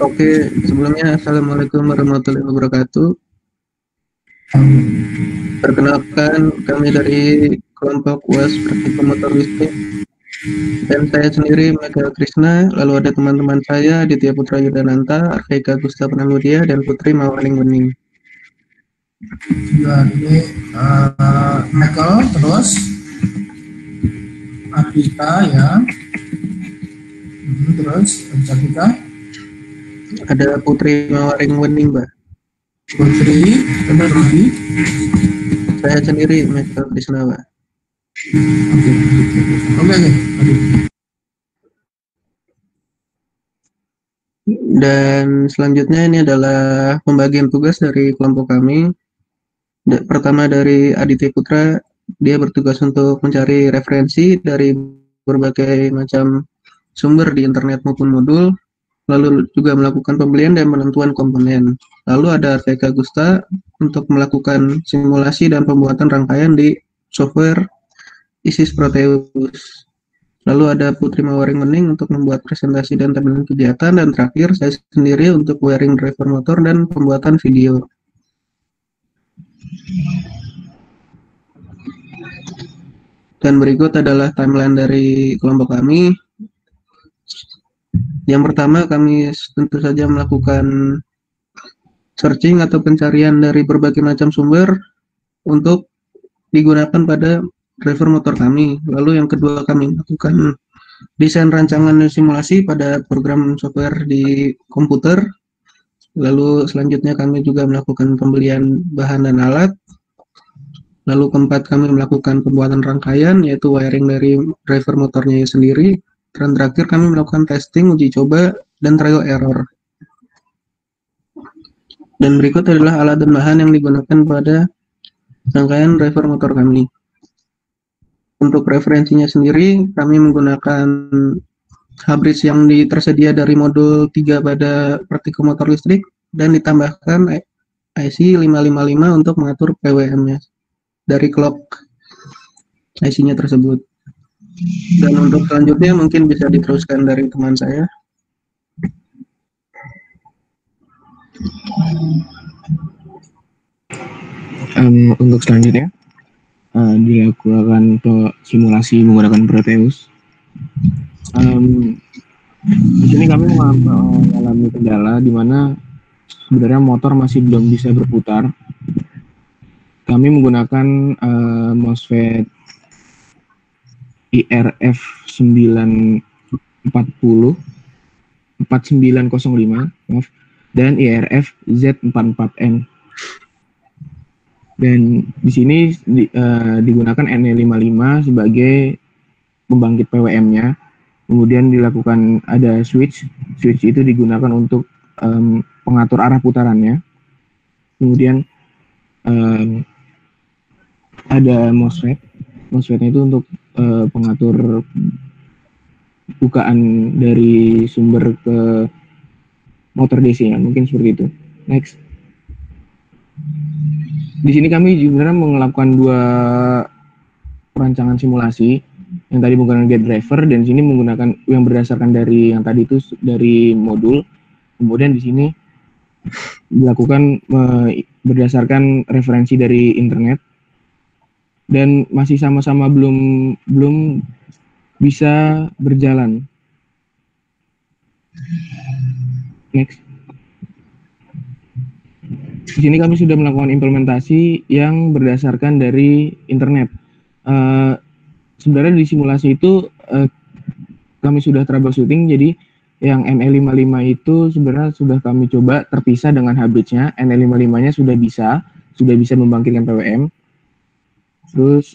Speaker 21: Oke, sebelumnya Assalamualaikum warahmatullahi wabarakatuh. Perkenalkan, kami dari kelompok UAS Praktikum Motor Listrik, dan saya sendiri Mega Krishna, lalu ada teman-teman saya Aditya Putra Yudananta, Arkeika Gusta Pramudia, dan Putri Mawaling Bening.
Speaker 1: Ya, ini Michael, terus Adita ya, terus Adita,
Speaker 21: ada Putri Mawaling Bening, Mbak.
Speaker 1: Putri, benar lagi.
Speaker 21: Saya sendiri Mega Krishna, Mbak.
Speaker 1: Oke.
Speaker 21: Dan selanjutnya ini adalah pembagian tugas dari kelompok kami. Pertama dari Aditya Putra, dia bertugas untuk mencari referensi dari berbagai macam sumber di internet maupun modul, lalu juga melakukan pembelian dan penentuan komponen. Lalu ada Arkeika Gusta untuk melakukan simulasi dan pembuatan rangkaian di software ISIS Proteus. Lalu ada Putri Mawaring Bening untuk membuat presentasi dan tampilan kegiatan, dan terakhir saya sendiri untuk wiring driver motor dan pembuatan video. Dan berikut adalah timeline dari kelompok kami. Yang pertama, kami tentu saja melakukan searching atau pencarian dari berbagai macam sumber untuk digunakan pada driver motor kami. Lalu yang kedua, kami melakukan desain rancangan simulasi pada program software di komputer. Lalu selanjutnya kami juga melakukan pembelian bahan dan alat. Lalu keempat, kami melakukan pembuatan rangkaian, yaitu wiring dari driver motornya sendiri. Dan terakhir, kami melakukan testing, uji coba, dan trial error. Dan berikut adalah alat dan bahan yang digunakan pada rangkaian driver motor kami. Untuk referensinya sendiri, kami menggunakan hubris yang tersedia dari modul 3 pada praktikum motor listrik, dan ditambahkan IC 555 untuk mengatur PWM-nya dari clock IC-nya tersebut. Dan untuk selanjutnya mungkin bisa diteruskan dari teman saya.
Speaker 2: Untuk selanjutnya dilakukan simulasi menggunakan Proteus. Di sini kami mengalami kendala di mana sebenarnya motor masih belum bisa berputar. Kami menggunakan MOSFET IRF 4905 dan IRF Z44N. Dan di sini digunakan NE55 sebagai pembangkit PWM-nya. Kemudian dilakukan ada switch itu digunakan untuk pengatur arah putarannya. Kemudian ada MOSFET-nya itu untuk pengatur bukaan dari sumber ke motor DC-nya, mungkin seperti itu. Next. Di sini kami sebenarnya melakukan 2 perancangan simulasi. Yang tadi menggunakan gate driver dan di sini menggunakan yang berdasarkan dari yang tadi itu dari modul. Kemudian di sini dilakukan berdasarkan referensi dari internet dan masih sama-sama belum bisa berjalan. Next. Di sini kami sudah melakukan implementasi yang berdasarkan dari internet. Sebenarnya di simulasi itu kami sudah troubleshooting, jadi yang NE55 itu sebenarnya sudah kami coba terpisah dengan hub-bridge-nya. NE55-nya sudah bisa membangkitkan PWM. Terus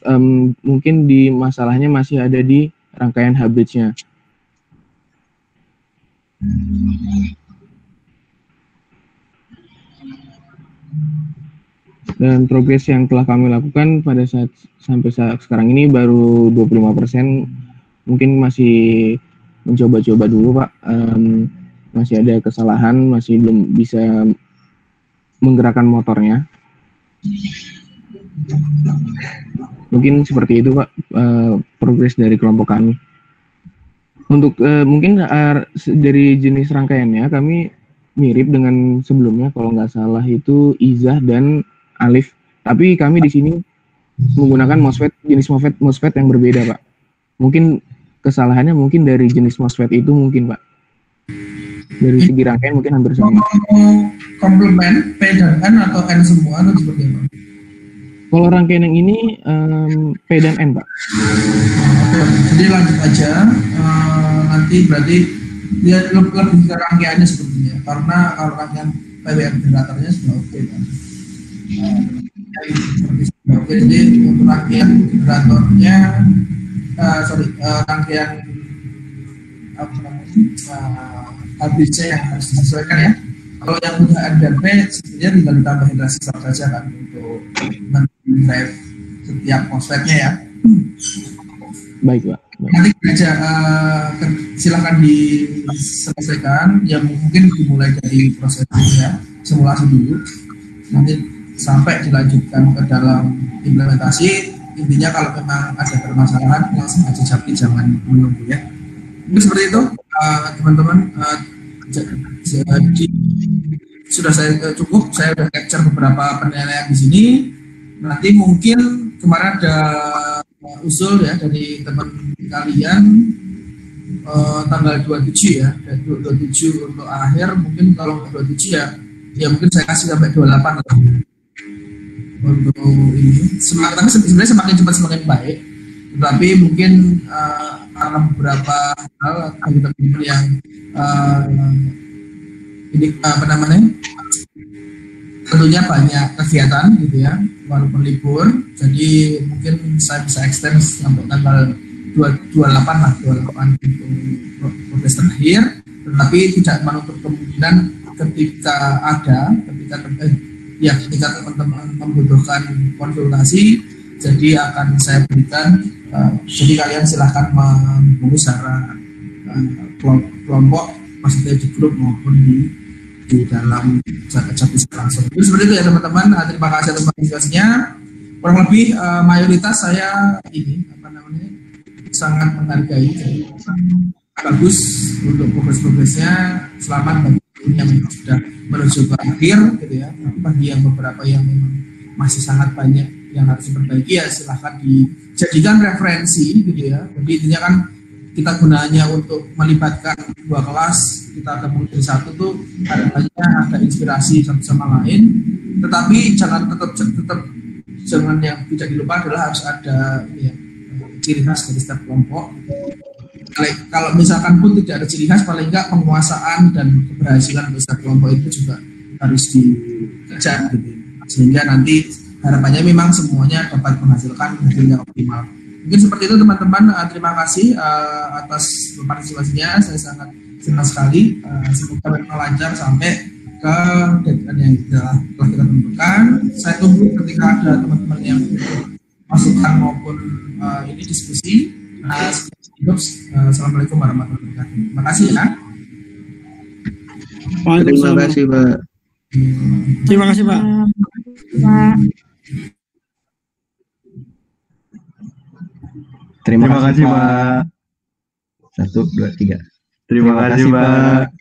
Speaker 2: mungkin di masalahnya masih ada di rangkaian hub-bridge-nya. Dan progres yang telah kami lakukan pada sampai saat sekarang ini baru 25%. Mungkin masih mencoba-coba dulu, Pak. Masih ada kesalahan, masih belum bisa menggerakkan motornya. Mungkin seperti itu, Pak, progres dari kelompok kami. Untuk mungkin dari jenis rangkaiannya kami mirip dengan sebelumnya, kalau nggak salah itu Izah dan Alif. Tapi kami di sini menggunakan jenis MOSFET yang berbeda, Pak. Mungkin kesalahannya mungkin dari jenis MOSFET itu mungkin, Pak. Dari segi rangkaian mungkin hampir sama.
Speaker 1: Komplement P dan N atau N semua atau seperti apa?
Speaker 2: Kalau rangkaian yang ini P dan N, Pak.
Speaker 1: Oke, jadi lanjut aja. Nanti berarti dia lebih ke rangkaiannya sepertinya. Karena kalau rangkaian PWM generatornya sudah oke, kan? Oke, jadi untuk rangkaian generatornya, rangkaian habisnya yang harus disesuaikan ya. Kalau yang udah ada P, sebenarnya tinggal ditambahin resistor saja kan untuk mendrive setiap MOSFET-nya ya.
Speaker 2: Baik, Pak.
Speaker 1: Nanti aja silakan diselesaikan. Ya mungkin dimulai dari proses ya, simulasi dulu. Nanti sampai dilanjutkan ke dalam implementasi. Intinya kalau memang ada permasalahan langsung aja capit, jangan menunggu ya. Mungkin seperti itu teman-teman. Jadi sudah saya cukup, saya sudah capture beberapa penilaian di sini. Nanti mungkin kemarin ada usul ya dari teman kalian tanggal 27 ya, 27 untuk akhir. Mungkin kalau 27 ya mungkin saya kasih sampai 28 lah. Untuk ini tapi sebenarnya semakin cepat semakin baik, tetapi mungkin karena beberapa hal bagi teman-teman yang ini tentunya banyak kegiatan gitu ya walaupun libur, jadi mungkin saya bisa extend sampai tanggal 28 lah, 28 untuk progres terakhir, tetapi tidak menutup kemungkinan ketika teman-teman membutuhkan konsultasi, jadi akan saya berikan. Jadi kalian silahkan menghubungi secara kelompok, maksudnya di grup maupun di dalam chat langsung. Jadi seperti itu ya teman-teman. Terima kasih atas partisipasinya. Kurang lebih mayoritas saya sangat menghargai, bagus untuk progres-progresnya. Selamat bagi yang sudah menuju ke akhir gitu ya. Bagi yang beberapa yang memang masih sangat banyak yang harus diperbaiki ya silahkan dijadikan referensi gitu ya. Jadi intinya kan kita gunanya untuk melibatkan dua kelas, kita gabung jadi satu tuh harapannya ada inspirasi satu sama lain, tetapi jangan tetap jangan yang tidak dilupakan adalah harus ada ya, ciri khas dari setiap kelompok. Kalau misalkan pun tidak ada ciri khas, paling enggak penguasaan dan keberhasilan dari setiap kelompok itu juga harus dikejar gitu. Sehingga nanti harapannya memang semuanya dapat menghasilkan hasilnya optimal. Mungkin seperti itu teman-teman. Terima kasih atas partisipasinya. Saya sangat senang sekali. Semoga lancar sampai ke deadline yang telah kita tentukan. Saya tunggu ketika ada teman-teman yang masukan maupun ini diskusi. Assalamualaikum warahmatullahi wabarakatuh. Terima kasih ya.
Speaker 21: Terima kasih Pak.
Speaker 17: Terima kasih Pak.
Speaker 8: Terima kasih Pak. 1, 2, 3. Terima kasih Pak.